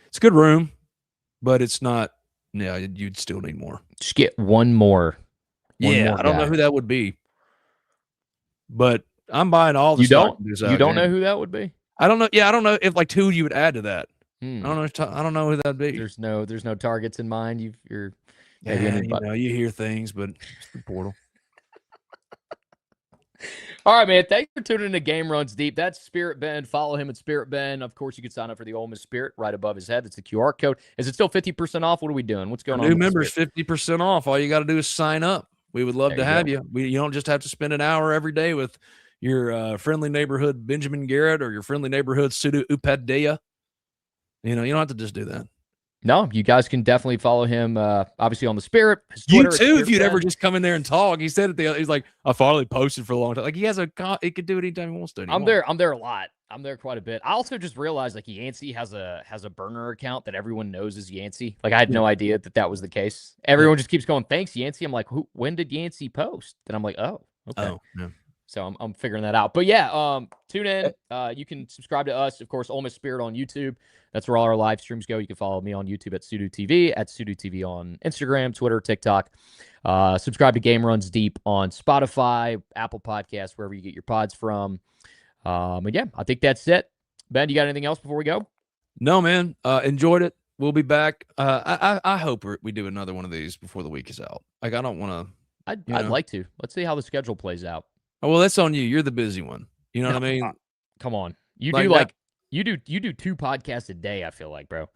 It's a good room, but it's not. Yeah, you'd still need more. Just get one more. I don't know who that would be, but I'm buying all the. You don't know who that would be? I don't know. Yeah, I don't know if like who you would add to that. I don't know who that'd be. There's no targets in mind. You hear things, but it's the portal. All right, man. Thanks for tuning in to Game Runs Deep. That's Spirit Ben. Follow him at Spirit Ben. Of course, you can sign up for the Ole Miss Spirit right above his head. That's the QR code. Is it still 50% off? What are we doing? What's going on? New members, 50% off. All you got to do is sign up. We would love to have you. You don't just have to spend an hour every day with your friendly neighborhood Benjamin Garrett or your friendly neighborhood Sudu Upadhyay. You know, you don't have to just do that. No, you guys can definitely follow him, obviously, on the Spirit. You too, if you'd ever just come in there and talk. He said it. He's like, I finally posted for a long time. Like, he could do it anytime he wants to. I'm there a lot. I'm there quite a bit. I also just realized, like, Yancey has a burner account that everyone knows is Yancey. Like, I had no idea that was the case. Everyone just keeps going, thanks, Yancey. I'm like, when did Yancey post? And I'm like, oh, okay. Oh, yeah. So I'm figuring that out. But yeah, tune in. You can subscribe to us, of course, Ole Miss Spirit on YouTube. That's where all our live streams go. You can follow me on YouTube at Sudu TV, at Sudu TV on Instagram, Twitter, TikTok. Subscribe to Game Runs Deep on Spotify, Apple Podcasts, wherever you get your pods from. And yeah, I think that's it. Ben, you got anything else before we go? No, man. Enjoyed it. We'll be back. I hope we do another one of these before the week is out. Like, I don't want to. I'd like to. Let's see how the schedule plays out. Oh, well, that's on you. You're the busy one. You know what I mean? Come on. You do 2 podcasts a day, I feel like, bro.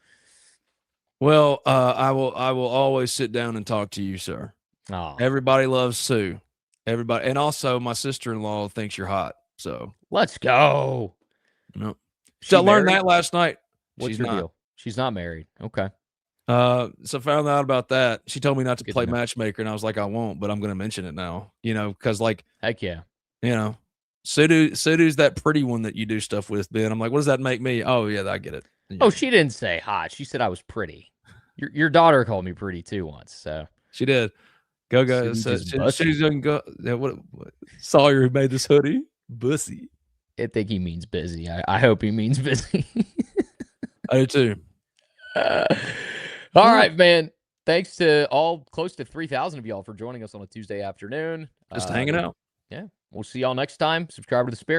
Well, I will always sit down and talk to you, sir. Oh. Everybody loves Sue. Everybody, and also my sister-in-law thinks you're hot. So let's go. No. So I learned that last night. What's your deal? She's not married. Okay. So I found out about that. She told me not to play matchmaker, and I was like, I won't, but I'm going to mention it now. You know, because like, heck yeah. You know, Sudu's that pretty one that you do stuff with, Ben. I'm like, what does that make me? Oh, yeah, I get it. Yeah. Oh, she didn't say hot. She said I was pretty. Your daughter called me pretty too once. So She did. Go. She's gonna go. What? Sawyer who made this hoodie. Bussy. I think he means busy. I hope he means busy. I do too. All right, man. Thanks to all close to 3,000 of y'all for joining us on a Tuesday afternoon. Just hanging out. Yeah. We'll see y'all next time. Subscribe to the Spirit.